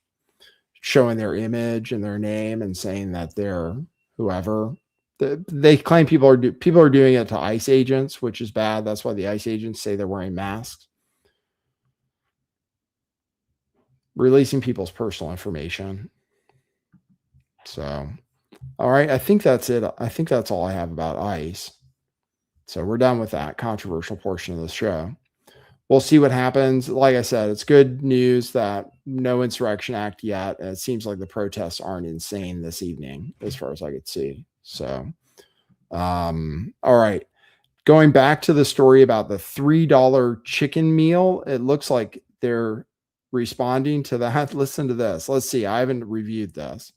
showing their image and their name and saying that they're whoever. They claim people are doing it to ICE agents, which is bad. That's why the ICE agents say they're wearing masks. Releasing people's personal information. So, all right, I think that's it. I think that's all I have about ICE. So we're done with that controversial portion of the show. We'll see what happens. Like I said, it's good news that no Insurrection Act yet. And it seems like the protests aren't insane this evening, as far as I could see. So, all right. Going back to the story about the $3 chicken meal, it looks like they're responding to that. Listen to this. Let's see. I haven't reviewed this.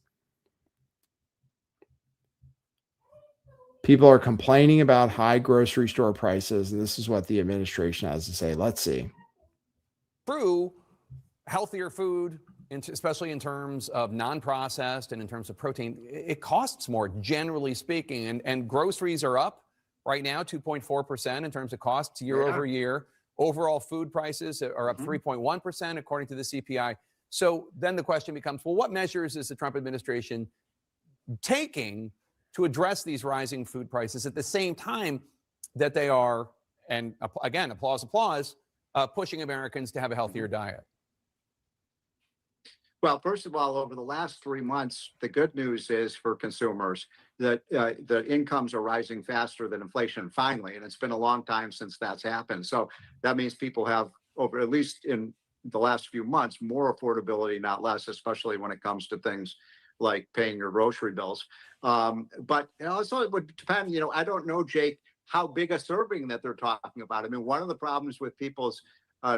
People are complaining about high grocery store prices, and this is what the administration has to say. Let's see. True, healthier food, especially in terms of non-processed and in terms of protein, it costs more, generally speaking. And groceries are up right now, 2.4% in terms of costs year over year. Overall food prices are up 3.1%, according to the CPI. So then the question becomes, well, what measures is the Trump administration taking to address these rising food prices at the same time that they are, and again, applause, pushing Americans to have a healthier diet? Well, first of all, over the last 3 months, the good news is for consumers that the incomes are rising faster than inflation finally, and it's been a long time since that's happened. So that means people have, over at least in the last few months, more affordability, not less, especially when it comes to things like paying your grocery bills. But also it would depend, I don't know, Jake, how big a serving that they're talking about. I mean, one of the problems with people's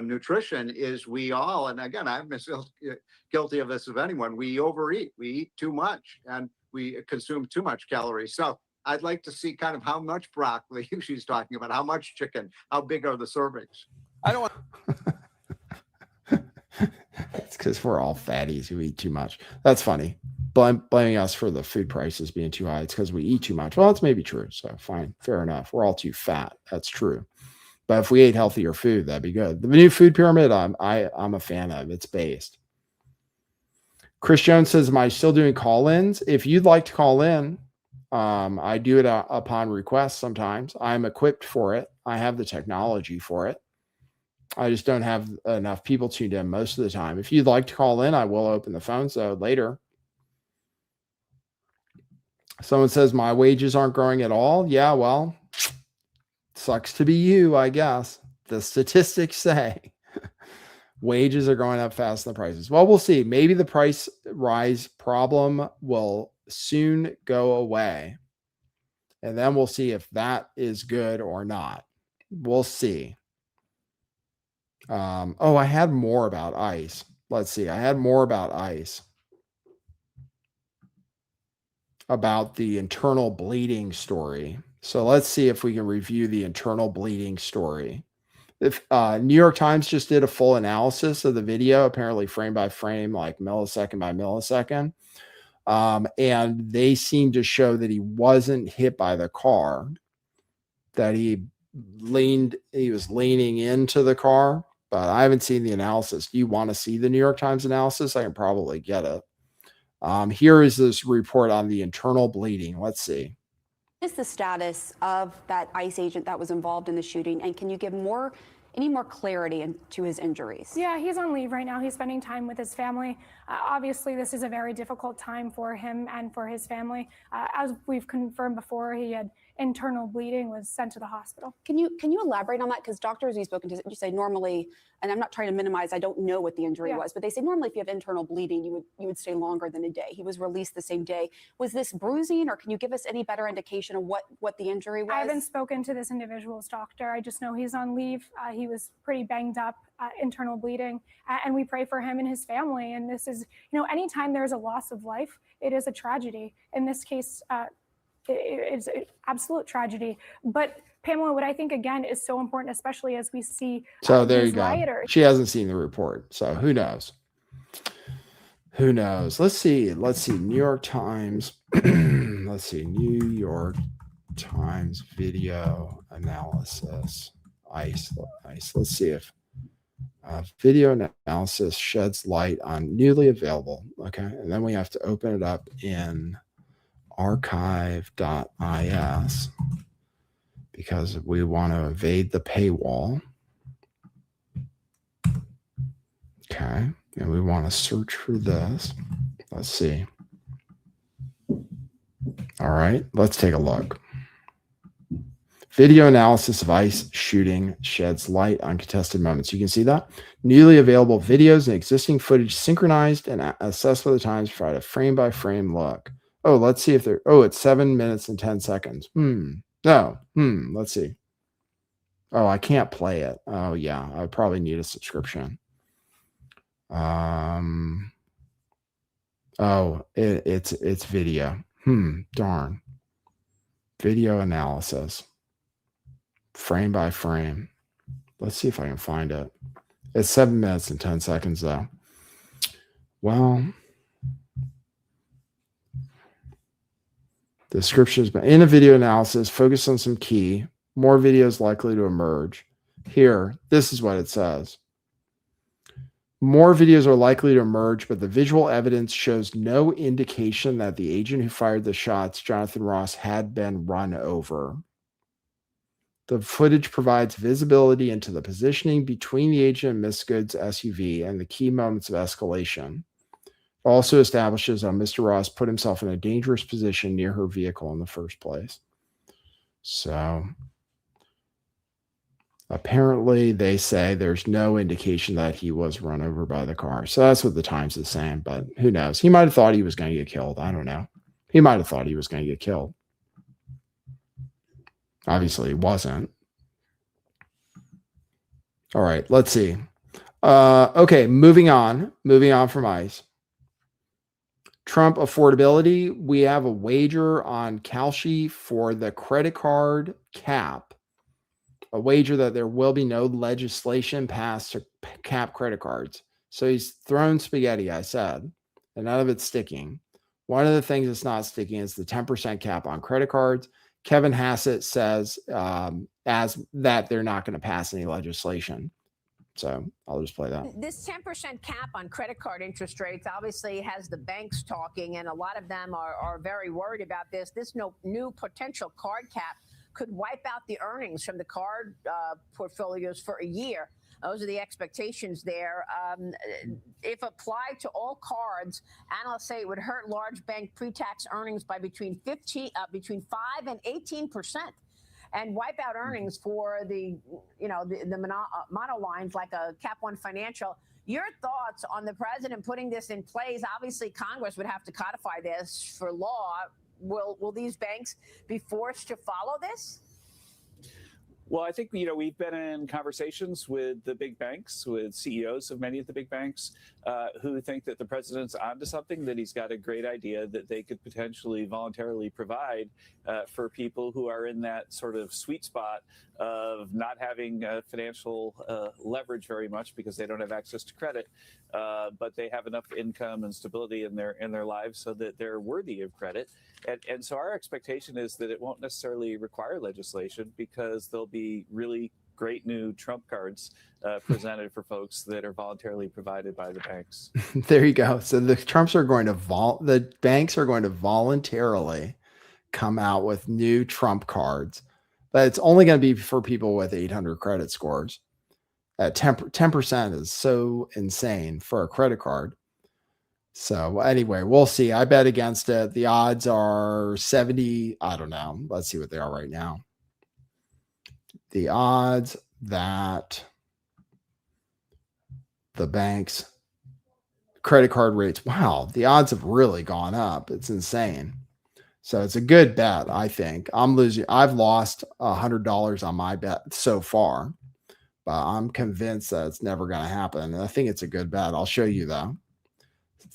nutrition is we all, and again, I'm guilty of this of anyone, we overeat, we eat too much, and we consume too much calories. So I'd like to see kind of how much broccoli she's talking about, how much chicken, how big are the servings? I don't want It's because we're all fatties who eat too much. That's funny. Blaming us for the food prices being too high. It's because we eat too much. Well, that's maybe true. So fine, fair enough. We're all too fat. That's true. But if we ate healthier food, that'd be good. The new food pyramid, I'm a fan of. It's based. Chris Jones says, am I still doing call-ins? If you'd like to call in, I do it upon request sometimes. I'm equipped for it. I have the technology for it. I just don't have enough people tuned in most of the time. If you'd like to call in, I will open the phone so later. Someone says my wages aren't growing at all. Yeah, well, sucks to be you, I guess. The statistics say wages are going up faster than prices. Well, we'll see. Maybe the price rise problem will soon go away. And then we'll see if that is good or not. We'll see. I had more about ICE. Let's see. I had more about ICE. About the internal bleeding story. So let's see if we can review the internal bleeding story. If New York Times just did a full analysis of the video, apparently frame by frame, like millisecond by millisecond. And they seem to show that he wasn't hit by the car, that he was leaning into the car, but I haven't seen the analysis. Do you want to see the New York Times analysis? I can probably get it. Here is this report on the internal bleeding. Let's see. What is the status of that ICE agent that was involved in the shooting? And can you give any more clarity into his injuries? Yeah, he's on leave right now. He's spending time with his family. Obviously, this is a very difficult time for him and for his family. As we've confirmed before, he had internal bleeding, was sent to the hospital. Can you elaborate on that? Because doctors we've spoken to, you say normally, and I'm not trying to minimize, I don't know what the injury was, but they say normally if you have internal bleeding, you would stay longer than a day. He was released the same day. Was this bruising, or can you give us any better indication of what the injury was? I haven't spoken to this individual's doctor. I just know he's on leave. He was pretty banged up, internal bleeding, and we pray for him and his family. And this is, anytime there's a loss of life, it is a tragedy. In this case, it's an absolute tragedy. But Pamela, what I think again is so important, especially as we see so there you go. rioters. She hasn't seen the report, so who knows? Who knows? Let's see. New York Times. Let's see. New York Times video analysis. ICE. Let's see if video analysis sheds light on newly available. Okay, and then we have to open it up in archive.is because we want to evade the paywall. Okay, and we want to search for this. Let's see. All right, let's take a look. Video analysis of ICE shooting sheds light on contested moments. You can see that. Newly available videos and existing footage synchronized and assessed with the Times provide a frame-by-frame look. Oh, let's see if they're... Oh, it's 7 minutes and 10 seconds. Let's see. Oh, I can't play it. Oh, yeah. I probably need a subscription. It's video. Darn. Video analysis. Frame by frame. Let's see if I can find it. It's 7 minutes and 10 seconds, though. Well, descriptions in a video analysis, focus on some key. More videos likely to emerge. Here, this is what it says. More videos are likely to emerge, but the visual evidence shows no indication that the agent who fired the shots, Jonathan Ross, had been run over. The footage provides visibility into the positioning between the agent and Miss Good's SUV and the key moments of escalation. It also establishes how Mr. Ross put himself in a dangerous position near her vehicle in the first place. So apparently they say there's no indication that he was run over by the car. So that's what the Times is saying, but who knows? He might have thought he was going to get killed. I don't know. He might have thought he was going to get killed. Obviously, he wasn't. All right, let's see. Okay, moving on from ICE. Trump affordability. We have a wager on Kalshi for the credit card cap. A wager that there will be no legislation passed to cap credit cards. So he's thrown spaghetti, I said, and none of it's sticking. One of the things that's not sticking is the 10% cap on credit cards. Kevin Hassett says as that they're not going to pass any legislation. So I'll just play that. This 10% cap on credit card interest rates obviously has the banks talking, and a lot of them are very worried about this. This new potential card cap could wipe out the earnings from the card portfolios for a year. Those are the expectations there. If applied to all cards, analysts say it would hurt large bank pre-tax earnings by between 5 and 18%, and wipe out earnings for the monolines like a Cap One Financial. Your thoughts on the president putting this in place? Obviously, Congress would have to codify this for law. Will these banks be forced to follow this? Well, I think, we've been in conversations with the big banks, with CEOs of many of the big banks, who think that the president's onto something, that he's got a great idea that they could potentially voluntarily provide for people who are in that sort of sweet spot of not having financial leverage very much because they don't have access to credit, but they have enough income and stability in their lives so that they're worthy of credit. And so our expectation is that it won't necessarily require legislation because there'll be really great new Trump cards presented for folks that are voluntarily provided by the banks. There you go. So the Trumps are going to the banks are going to voluntarily come out with new Trump cards, but it's only going to be for people with 800 credit scores. 10% is so insane for a credit card. So anyway, we'll see. I bet against it. The odds are 70. I don't know. Let's see what they are right now. The odds that the bank's credit card rates, wow, the odds have really gone up. It's insane. So it's a good bet, I think. I've lost $100 on my bet so far, but I'm convinced that it's never going to happen. And I think it's a good bet. I'll show you though.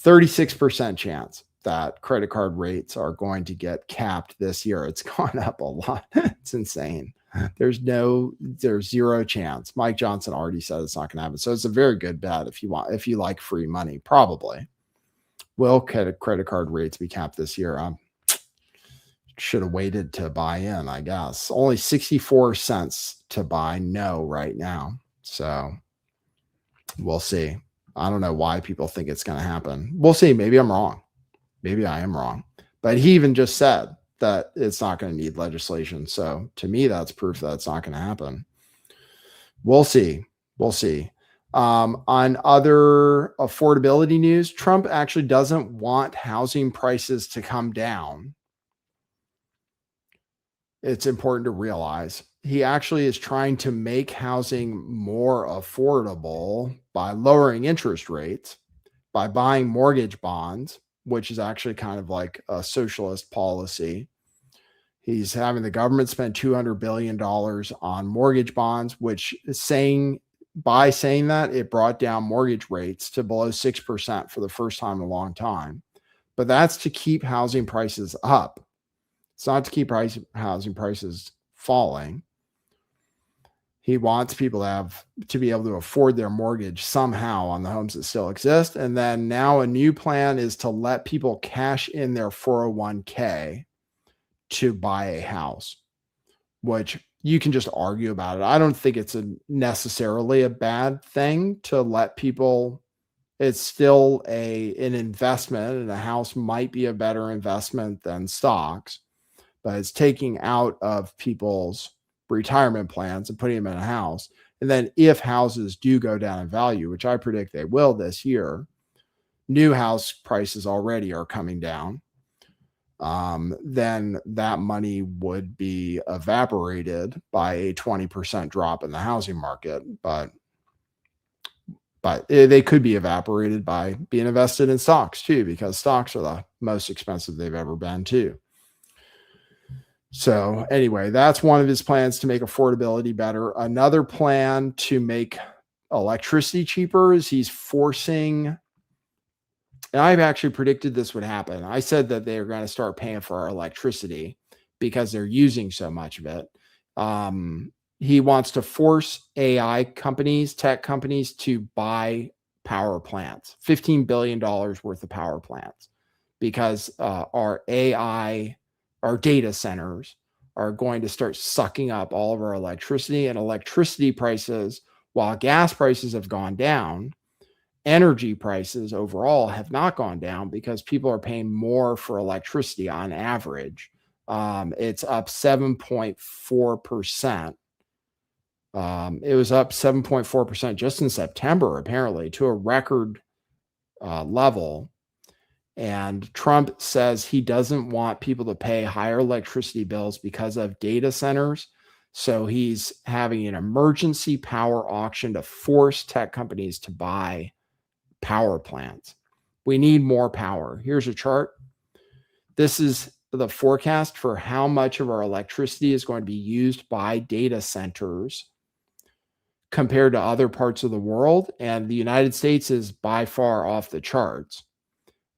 36% chance that credit card rates are going to get capped this year. It's gone up a lot. It's insane. There's zero chance. Mike Johnson already said it's not going to happen. So it's a very good bet if you like free money, probably. Will credit card rates be capped this year? Should have waited to buy in, I guess. Only 64 cents to buy no right now. So we'll see. I don't know why people think it's going to happen. We'll see. Maybe I'm wrong. Maybe I am wrong. But he even just said that it's not going to need legislation. So to me, that's proof that it's not going to happen. We'll see. We'll see. On other affordability news, Trump actually doesn't want housing prices to come down. It's important to realize he actually is trying to make housing more affordable by lowering interest rates, by buying mortgage bonds, which is actually kind of like a socialist policy. He's having the government spend $200 billion on mortgage bonds, which is by saying that, it brought down mortgage rates to below 6% for the first time in a long time. But that's to keep housing prices up. It's not to keep housing prices falling. He wants people to be able to afford their mortgage somehow on the homes that still exist. And then now a new plan is to let people cash in their 401k to buy a house, which you can just argue about it. I don't think it's necessarily a bad thing to let people. It's still an investment, and a house might be a better investment than stocks, but it's taking out of people's retirement plans and putting them in a house. And then if houses do go down in value, which I predict they will this year, new house prices already are coming down, then that money would be evaporated by a 20% drop in the housing market. But they could be evaporated by being invested in stocks too, because stocks are the most expensive they've ever been too. So anyway, that's one of his plans to make affordability better. Another plan to make electricity cheaper is he's forcing, and I've actually predicted this would happen. I said that they're going to start paying for our electricity because they're using so much of it. He wants to force AI companies, tech companies, to buy power plants, $15 billion worth of power plants, because our data centers are going to start sucking up all of our electricity, and electricity prices, while gas prices have gone down, energy prices overall have not gone down because people are paying more for electricity on average. It's up 7.4%. It was up 7.4% just in September, apparently, to a record level. And Trump says he doesn't want people to pay higher electricity bills because of data centers. So he's having an emergency power auction to force tech companies to buy power plants. We need more power. Here's a chart. This is the forecast for how much of our electricity is going to be used by data centers compared to other parts of the world. And the United States is by far off the charts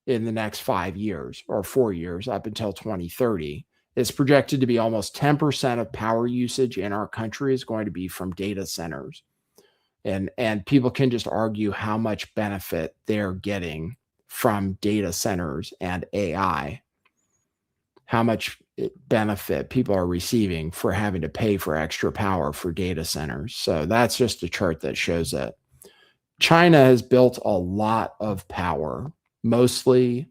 in the next 5 years or 4 years up until 2030. It's projected to be almost 10% of power usage in our country is going to be from data centers. And people can just argue how much benefit they're getting from data centers and AI, how much benefit people are receiving for having to pay for extra power for data centers. So that's just a chart that shows it. China has built a lot of power, mostly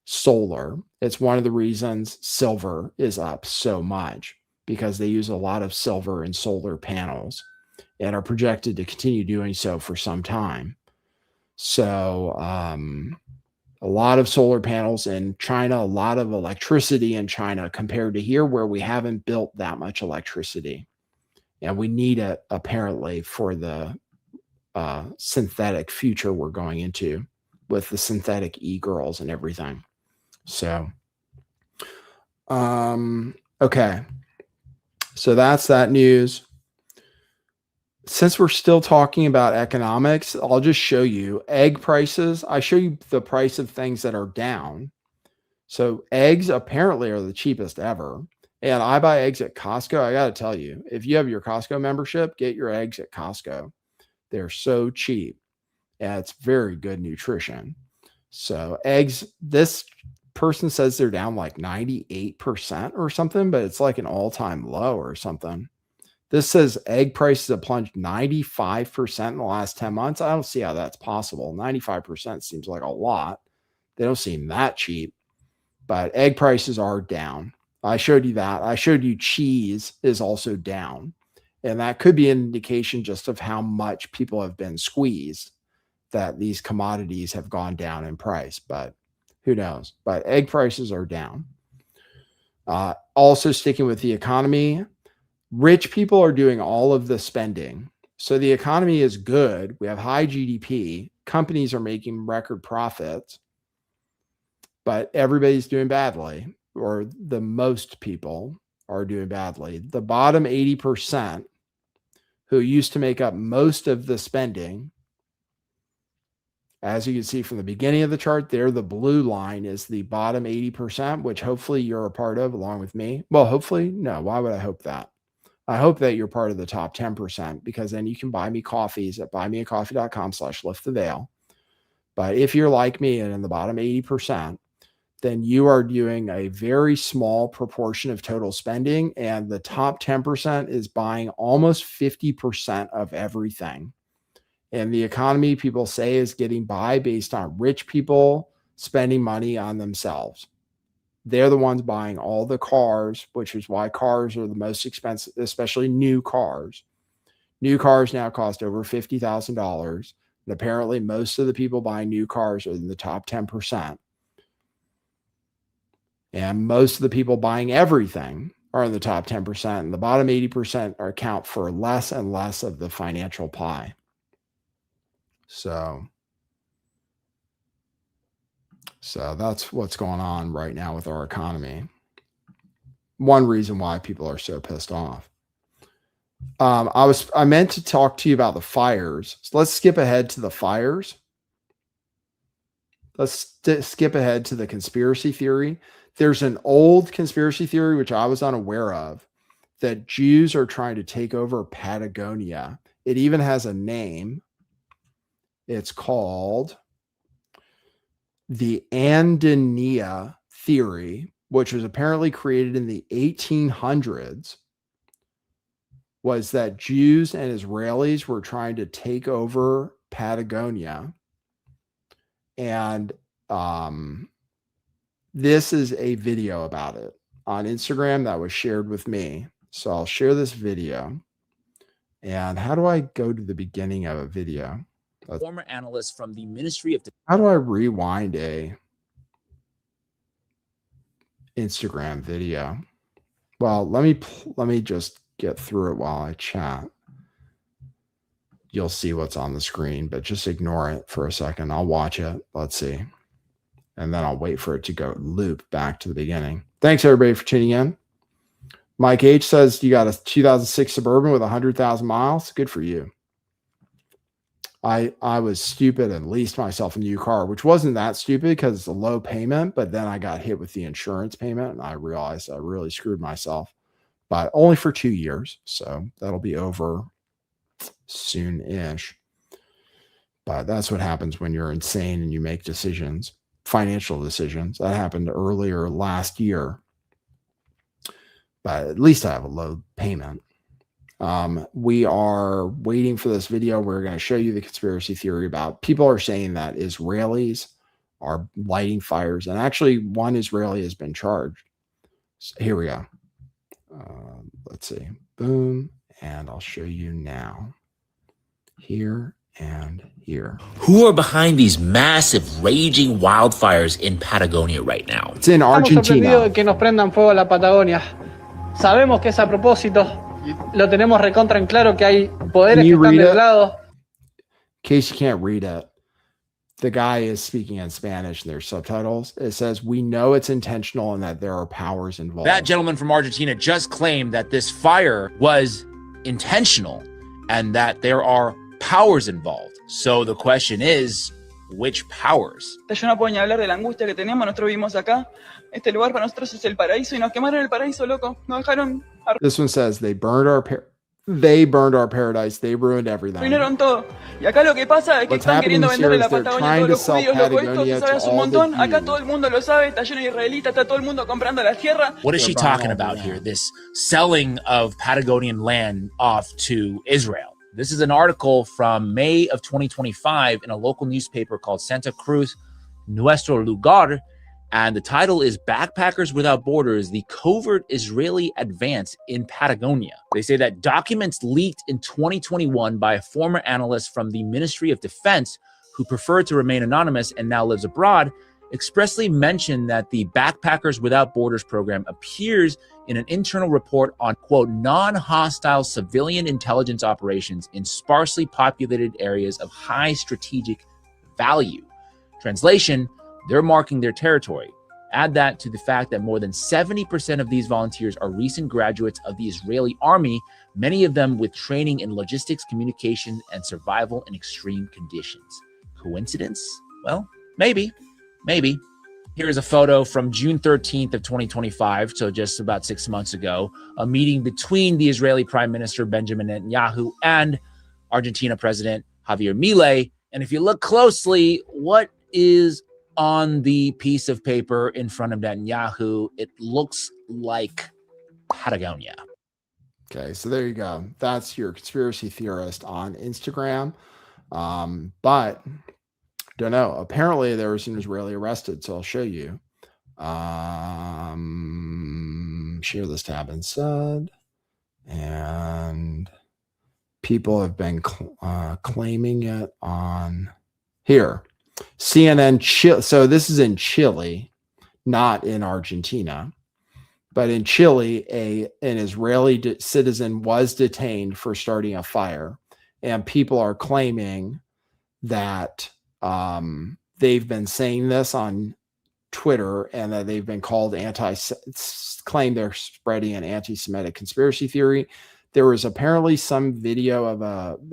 solar. It's one of the reasons silver is up so much, because they use a lot of silver in solar panels and are projected to continue doing so for some time. So a lot of solar panels in China, a lot of electricity in China compared to here, where we haven't built that much electricity. And we need it apparently for the synthetic future we're going into with the synthetic e-girls and everything. So, okay. So that's that news. Since we're still talking about economics, I'll just show you egg prices. I show you the price of things that are down. So eggs apparently are the cheapest ever. And I buy eggs at Costco. I got to tell you, if you have your Costco membership, get your eggs at Costco. They're so cheap. And it's very good nutrition. So eggs, this person says they're down like 98% or something, but it's like an all-time low or something. This says egg prices have plunged 95% in the last 10 months. I don't see how that's possible. 95% seems like a lot. They don't seem that cheap, but egg prices are down. I showed you that. I showed you cheese is also down. And that could be an indication just of how much people have been squeezed, that these commodities have gone down in price, but who knows? But egg prices are down. Also sticking with the economy, rich people are doing all of the spending. So the economy is good. We have high GDP. Companies are making record profits, but everybody's doing badly, or the most people are doing badly. The bottom 80%, who used to make up most of the spending, as you can see from the beginning of the chart there, the blue line is the bottom 80%, which hopefully you're a part of along with me. Well, hopefully, no. Why would I hope that? I hope that you're part of the top 10%, because then you can buy me coffees at buymeacoffee.com/lifttheveil. But if you're like me and in the bottom 80%, then you are doing a very small proportion of total spending, and the top 10% is buying almost 50% of everything. And the economy, people say, is getting by based on rich people spending money on themselves. They're the ones buying all the cars, which is why cars are the most expensive, especially new cars. New cars now cost over $50,000. And apparently most of the people buying new cars are in the top 10%. And most of the people buying everything are in the top 10%. And the bottom 80% account for less and less of the financial pie. So that's what's going on right now with our economy. One reason why people are so pissed off. I meant to talk to you about the fires. So let's skip ahead to the fires. Let's skip ahead to the conspiracy theory. There's an old conspiracy theory, which I was unaware of, that Jews are trying to take over Patagonia. It even has a name. It's called the Andinia theory, which was apparently created in the 1800s, was that Jews and Israelis were trying to take over Patagonia. And this is a video about it on Instagram that was shared with me. So I'll share this video. And how do I go to the beginning of a video? Former analyst from the Ministry of How do I rewind a Instagram video? Well, let me just get through it while I chat. You'll see what's on the screen, but just ignore it for a second. I'll watch it. Let's see. And then I'll wait for it to go loop back to the beginning. Thanks, everybody, for tuning in. Mike H says you got a 2006 Suburban with 100,000 miles. Good for you. I was stupid and leased myself a new car, which wasn't that stupid because it's a low payment, but then I got hit with the insurance payment and I realized I really screwed myself, but only for 2 years. So that'll be over soon-ish. But that's what happens when you're insane and you make decisions, financial decisions. That happened earlier last year. But at least I have a low payment. We are waiting for this video. We're going to show you the conspiracy theory about people are saying that Israelis are lighting fires. And actually, one Israeli has been charged. So here we go. Let's see. Boom. And I'll show you now. Here and here. Who are behind these massive raging wildfires in Patagonia right now? It's in Argentina. Estamos sorprendidos de que nos prendan fuego a la Patagonia. Sabemos que es a propósito. Lo tenemos recontra en claro que hay poderes que están del lado. In case you can't read it, the guy is speaking in Spanish and there's subtitles. It says, we know it's intentional and that there are powers involved. That gentleman from Argentina just claimed that this fire was intentional and that there are powers involved. So the question is, which powers? Yo no puedo ni hablar de la angustia que tenemos. Nosotros vivimos acá. Este lugar para nosotros es el paraíso y nos quemaron el paraíso, loco. Nos dejaron. This one says they burned our paradise. They ruined everything. Arruinaron todo. Y acá lo que pasa es que están queriendo venderle la Patagonia a todos los judíos, loco. Esto se sabe hace un montón. Acá todo el mundo lo sabe. Está lleno de israelitas. Está todo el mundo comprando la tierra. What is she talking about here? This selling of Patagonian land off to Israel. This is an article from May of 2025 in a local newspaper called Santa Cruz Nuestro Lugar. And the title is Backpackers Without Borders, the Covert Israeli Advance in Patagonia. They say that documents leaked in 2021 by a former analyst from the Ministry of Defense who preferred to remain anonymous and now lives abroad expressly mention that the Backpackers Without Borders program appears in an internal report on, quote, non-hostile civilian intelligence operations in sparsely populated areas of high strategic value. Translation, they're marking their territory. Add that to the fact that more than 70% of these volunteers are recent graduates of the Israeli army, many of them with training in logistics, communication, and survival in extreme conditions. Coincidence? Well, maybe. Here's a photo from June 13th of 2025, so just about 6 months ago, a meeting between the Israeli Prime Minister Benjamin Netanyahu and Argentina President Javier Milei. And if you look closely, what is on the piece of paper in front of Netanyahu? It looks like Patagonia. Okay, so there you go. That's your conspiracy theorist on Instagram. But don't know. Apparently there was an Israeli arrested, so I'll show you. Share this tab instead. And people have been claiming it on here. CNN Chile. So this is in Chile, not in Argentina, but in Chile, an Israeli citizen was detained for starting a fire, and people are claiming that they've been saying this on Twitter and that they've been called claim they're spreading an anti-Semitic conspiracy theory. There was apparently some video of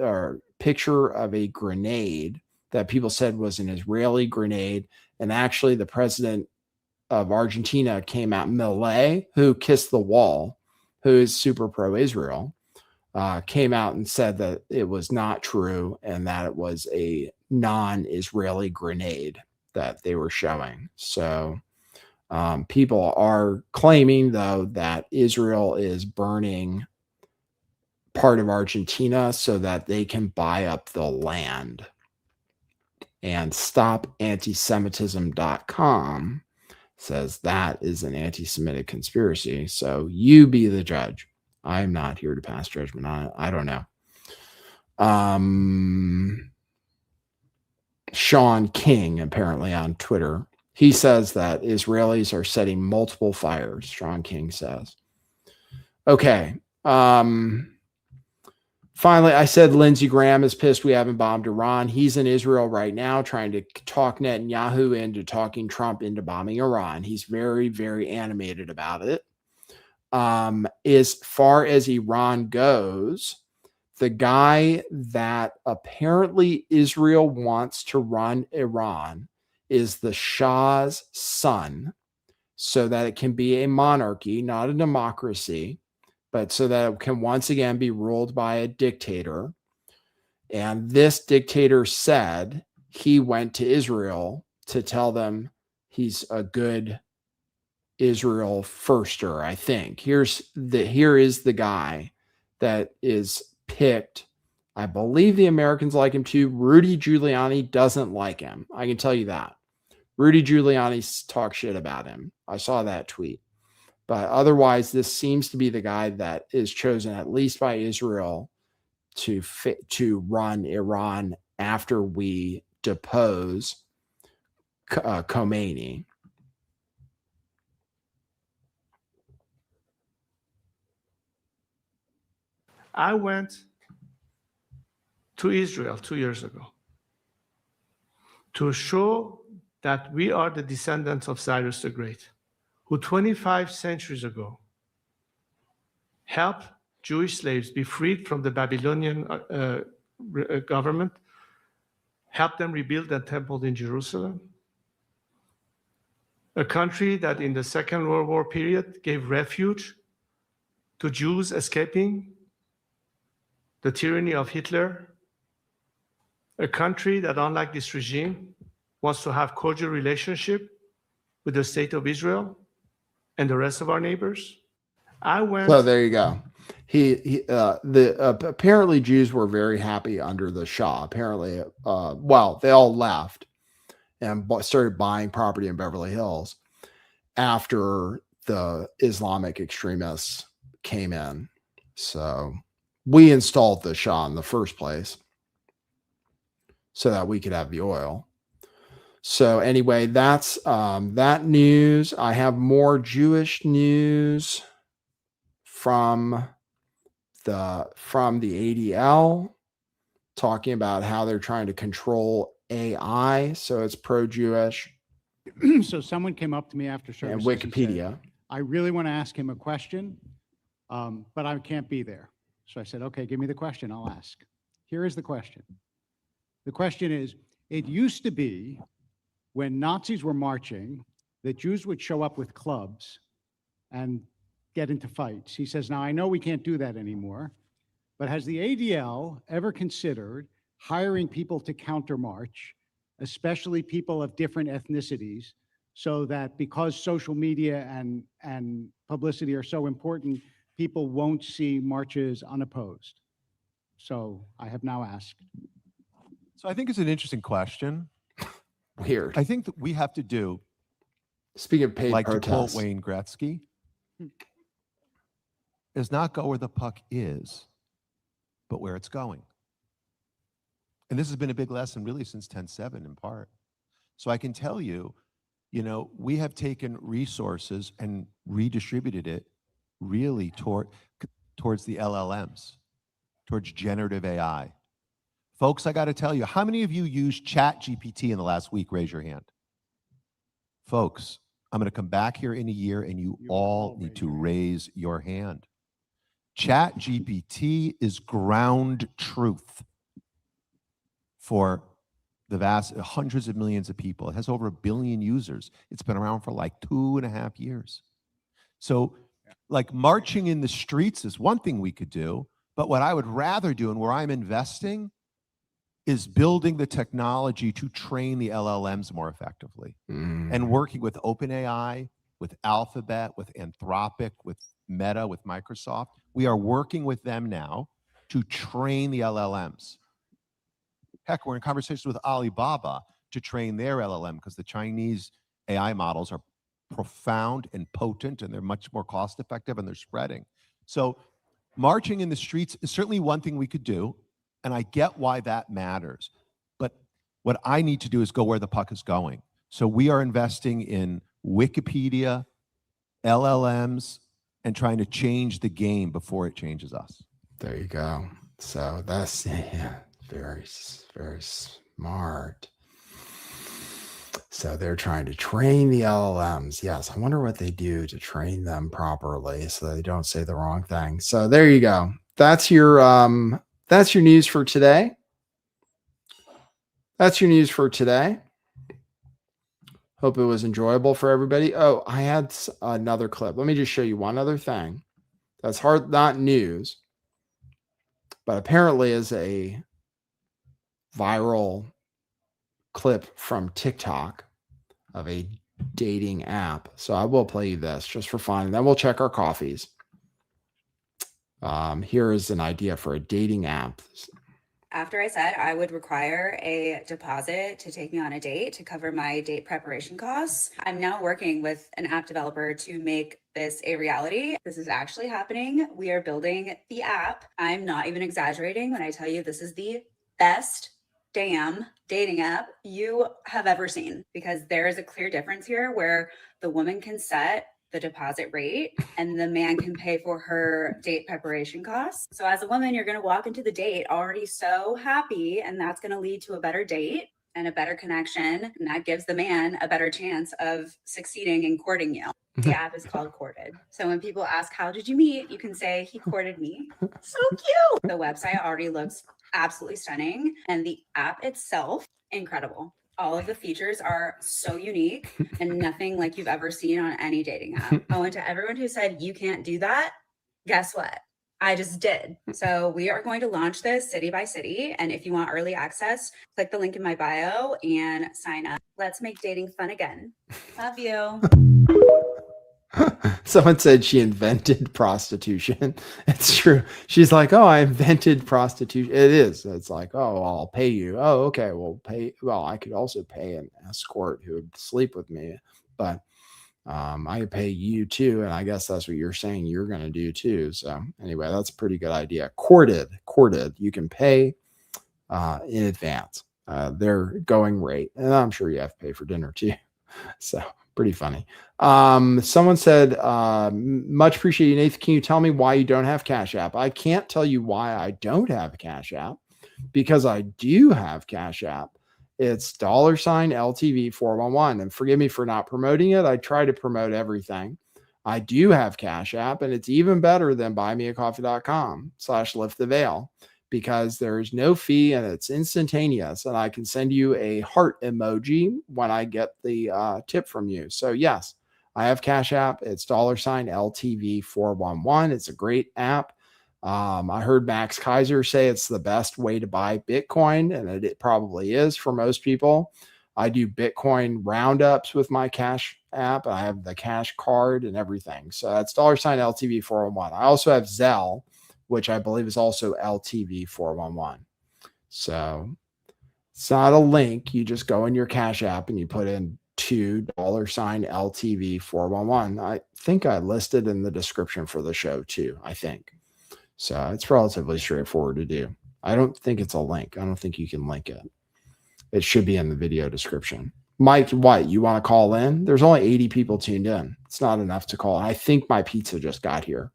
or picture of a grenade that people said was an Israeli grenade. And actually the president of Argentina came out, Milei, who kissed the wall, who is super pro-Israel, came out and said that it was not true and that it was a non-Israeli grenade that they were showing. So people are claiming, though, that Israel is burning part of Argentina so that they can buy up the land. And StopAntisemitism.com says that is an anti-Semitic conspiracy. So you be the judge. I'm not here to pass judgment on it. I don't know. Sean King, apparently on Twitter, he says that Israelis are setting multiple fires. Sean King says. Okay. Finally, I said Lindsey Graham is pissed we haven't bombed Iran. He's in Israel right now trying to talk Netanyahu into talking Trump into bombing Iran. He's very, very animated about it. As far as Iran goes, the guy that apparently Israel wants to run Iran is the Shah's son, so that it can be a monarchy, not a democracy, but so that it can once again be ruled by a dictator. And this dictator said he went to Israel to tell them he's a good Israel firster, I think. Here is the guy that is picked. I believe the Americans like him too. Rudy Giuliani doesn't like him. I can tell you that. Rudy Giuliani talks shit about him. I saw that tweet. But otherwise, this seems to be the guy that is chosen, at least by Israel, to run Iran after we depose Khomeini. I went to Israel 2 years ago to show that we are the descendants of Cyrus the Great, who 25 centuries ago helped Jewish slaves be freed from the Babylonian government, helped them rebuild the temple in Jerusalem, a country that in the Second World War period gave refuge to Jews escaping the tyranny of Hitler, a country that, unlike this regime, wants to have cordial relationship with the state of Israel and the rest of our neighbors. I went. So there you go. Apparently Jews were very happy under the Shah. Apparently, they all left and started buying property in Beverly Hills after the Islamic extremists came in. So we installed the Shah in the first place so that we could have the oil. So anyway, that's that news. I have more Jewish news from the ADL talking about how they're trying to control AI. So it's pro-Jewish. So someone came up to me after service and Wikipedia. And said, I really want to ask him a question, but I can't be there. So I said, okay, give me the question. I'll ask. Here is the question. The question is, it used to be when Nazis were marching, that Jews would show up with clubs and get into fights. He says, now I know we can't do that anymore, but has the ADL ever considered hiring people to countermarch, especially people of different ethnicities, so that because social media and publicity are so important, people won't see marches unopposed? So I have now asked. So I think it's an interesting question. Weird. I think that we have to do, speaking of paid like protests, to quote Wayne Gretzky, is not go where the puck is, but where it's going. And this has been a big lesson really since 10/7 in part. So I can tell you, we have taken resources and redistributed it really towards the LLMs, towards generative AI. Folks, I got to tell you, how many of you used ChatGPT in the last week? Raise your hand. Folks, I'm going to come back here in a year and you all need to raise your hand. ChatGPT is ground truth for the vast hundreds of millions of people. It has over 1 billion users. It's been around for like 2.5 years. So like marching in the streets is one thing we could do, but what I would rather do and where I'm investing is building the technology to train the LLMs more effectively and working with OpenAI, with Alphabet, with Anthropic, with Meta, with Microsoft. We are working with them now to train the LLMs. Heck, we're in conversations with Alibaba to train their LLM because the Chinese AI models are profound and potent and they're much more cost effective and they're spreading. So marching in the streets is certainly one thing we could do. And I get why that matters. But what I need to do is go where the puck is going. So we are investing in Wikipedia, LLMs, and trying to change the game before it changes us. There you go. So that's very, very smart. So they're trying to train the LLMs. Yes, I wonder what they do to train them properly so they don't say the wrong thing. So there you go. That's your news for today. That's your news for today. Hope it was enjoyable for everybody. Oh, I had another clip. Let me just show you one other thing. That's not news, but apparently is a viral clip from TikTok of a dating app. So I will play you this just for fun, and then we'll check our coffees. Here is an idea for a dating app. After I said I would require a deposit to take me on a date to cover my date preparation costs, I'm now working with an app developer to make this a reality. This is actually happening. We are building the app. I'm not even exaggerating when I tell you this is the best damn dating app you have ever seen, because there is a clear difference here where the woman can set the deposit rate and the man can pay for her date preparation costs. So as a woman, you're going to walk into the date already so happy, and that's going to lead to a better date and a better connection. And that gives the man a better chance of succeeding in courting you. The app is called Courted. So when people ask, how did you meet? You can say, he courted me. So cute. The website already looks absolutely stunning. And the app itself, incredible. All of the features are so unique and nothing like you've ever seen on any dating app. Oh, and to everyone who said you can't do that, guess what? I just did. So we are going to launch this city by city. And if you want early access, click the link in my bio and sign up. Let's make dating fun again. Love you. Someone said she invented prostitution. It's true. She's like, oh, I invented prostitution. It is. It's like, oh, I'll pay you. Oh, okay. Well, I could also pay an escort who would sleep with me, but I could pay you too. And I guess that's what you're saying you're going to do too. So anyway, that's a pretty good idea. Courted. You can pay in advance. Their going rate. And I'm sure you have to pay for dinner too. So pretty funny. Someone said, much appreciated, Nathan. Can you tell me why you don't have Cash App? I can't tell you why I don't have a Cash App, because I do have Cash App. It's $LTV411. And forgive me for not promoting it. I try to promote everything. I do have Cash App, and it's even better than buymeacoffee.com/lifttheveil, because there's no fee and it's instantaneous. And I can send you a heart emoji when I get the tip from you. So yes, I have Cash App. It's $LTV411. It's a great app. I heard Max Kaiser say it's the best way to buy Bitcoin, and it probably is for most people. I do Bitcoin roundups with my Cash App. I have the Cash card and everything. So that's $LTV411. I also have Zelle, which I believe is also LTV411. So it's not a link. You just go in your Cash App and you put in $LTV411. I think I listed in the description for the show too, I think. So it's relatively straightforward to do. I don't think it's a link. I don't think you can link it. It should be in the video description. Mike, what? You want to call in? There's only 80 people tuned in. It's not enough to call. I think my pizza just got here,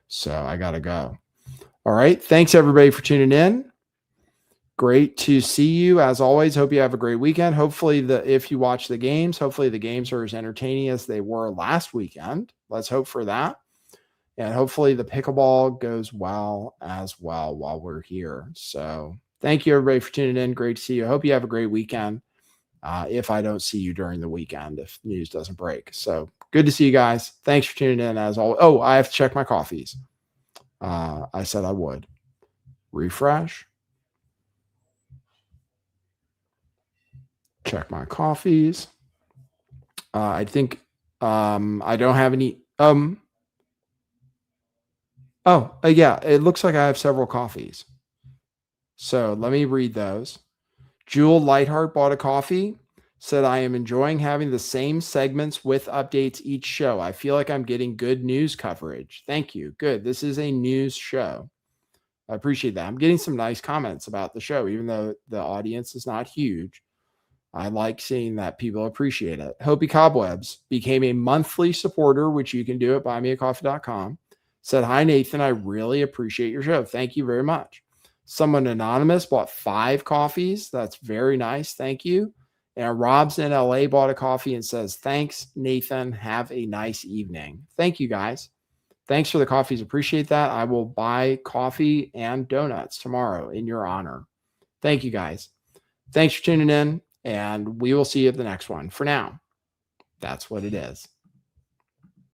so I got to go. All right. Thanks, everybody, for tuning in. Great to see you. As always, hope you have a great weekend. Hopefully, if you watch the games, hopefully the games are as entertaining as they were last weekend. Let's hope for that. And hopefully the pickleball goes well as well while we're here. So thank you, everybody, for tuning in. Great to see you. I hope you have a great weekend. If I don't see you during the weekend, if news doesn't break. So good to see you guys. Thanks for tuning in as always. Oh, I have to check my coffees. I said I would. Refresh. Check my coffees. I think I don't have any. Yeah, it looks like I have several coffees. So let me read those. Jewel Lightheart bought a coffee, said, I am enjoying having the same segments with updates each show. I feel like I'm getting good news coverage. Thank you. Good. This is a news show. I appreciate that. I'm getting some nice comments about the show, even though the audience is not huge. I like seeing that people appreciate it. Hopi Cobwebs became a monthly supporter, which you can do at buymeacoffee.com. Said, hi, Nathan. I really appreciate your show. Thank you very much. Someone anonymous bought 5 coffees. That's very nice. Thank you. And Rob's in LA bought a coffee and says, thanks, Nathan. Have a nice evening. Thank you, guys. Thanks for the coffees. Appreciate that. I will buy coffee and donuts tomorrow in your honor. Thank you, guys. Thanks for tuning in, and we will see you at the next one. For now, that's what it is.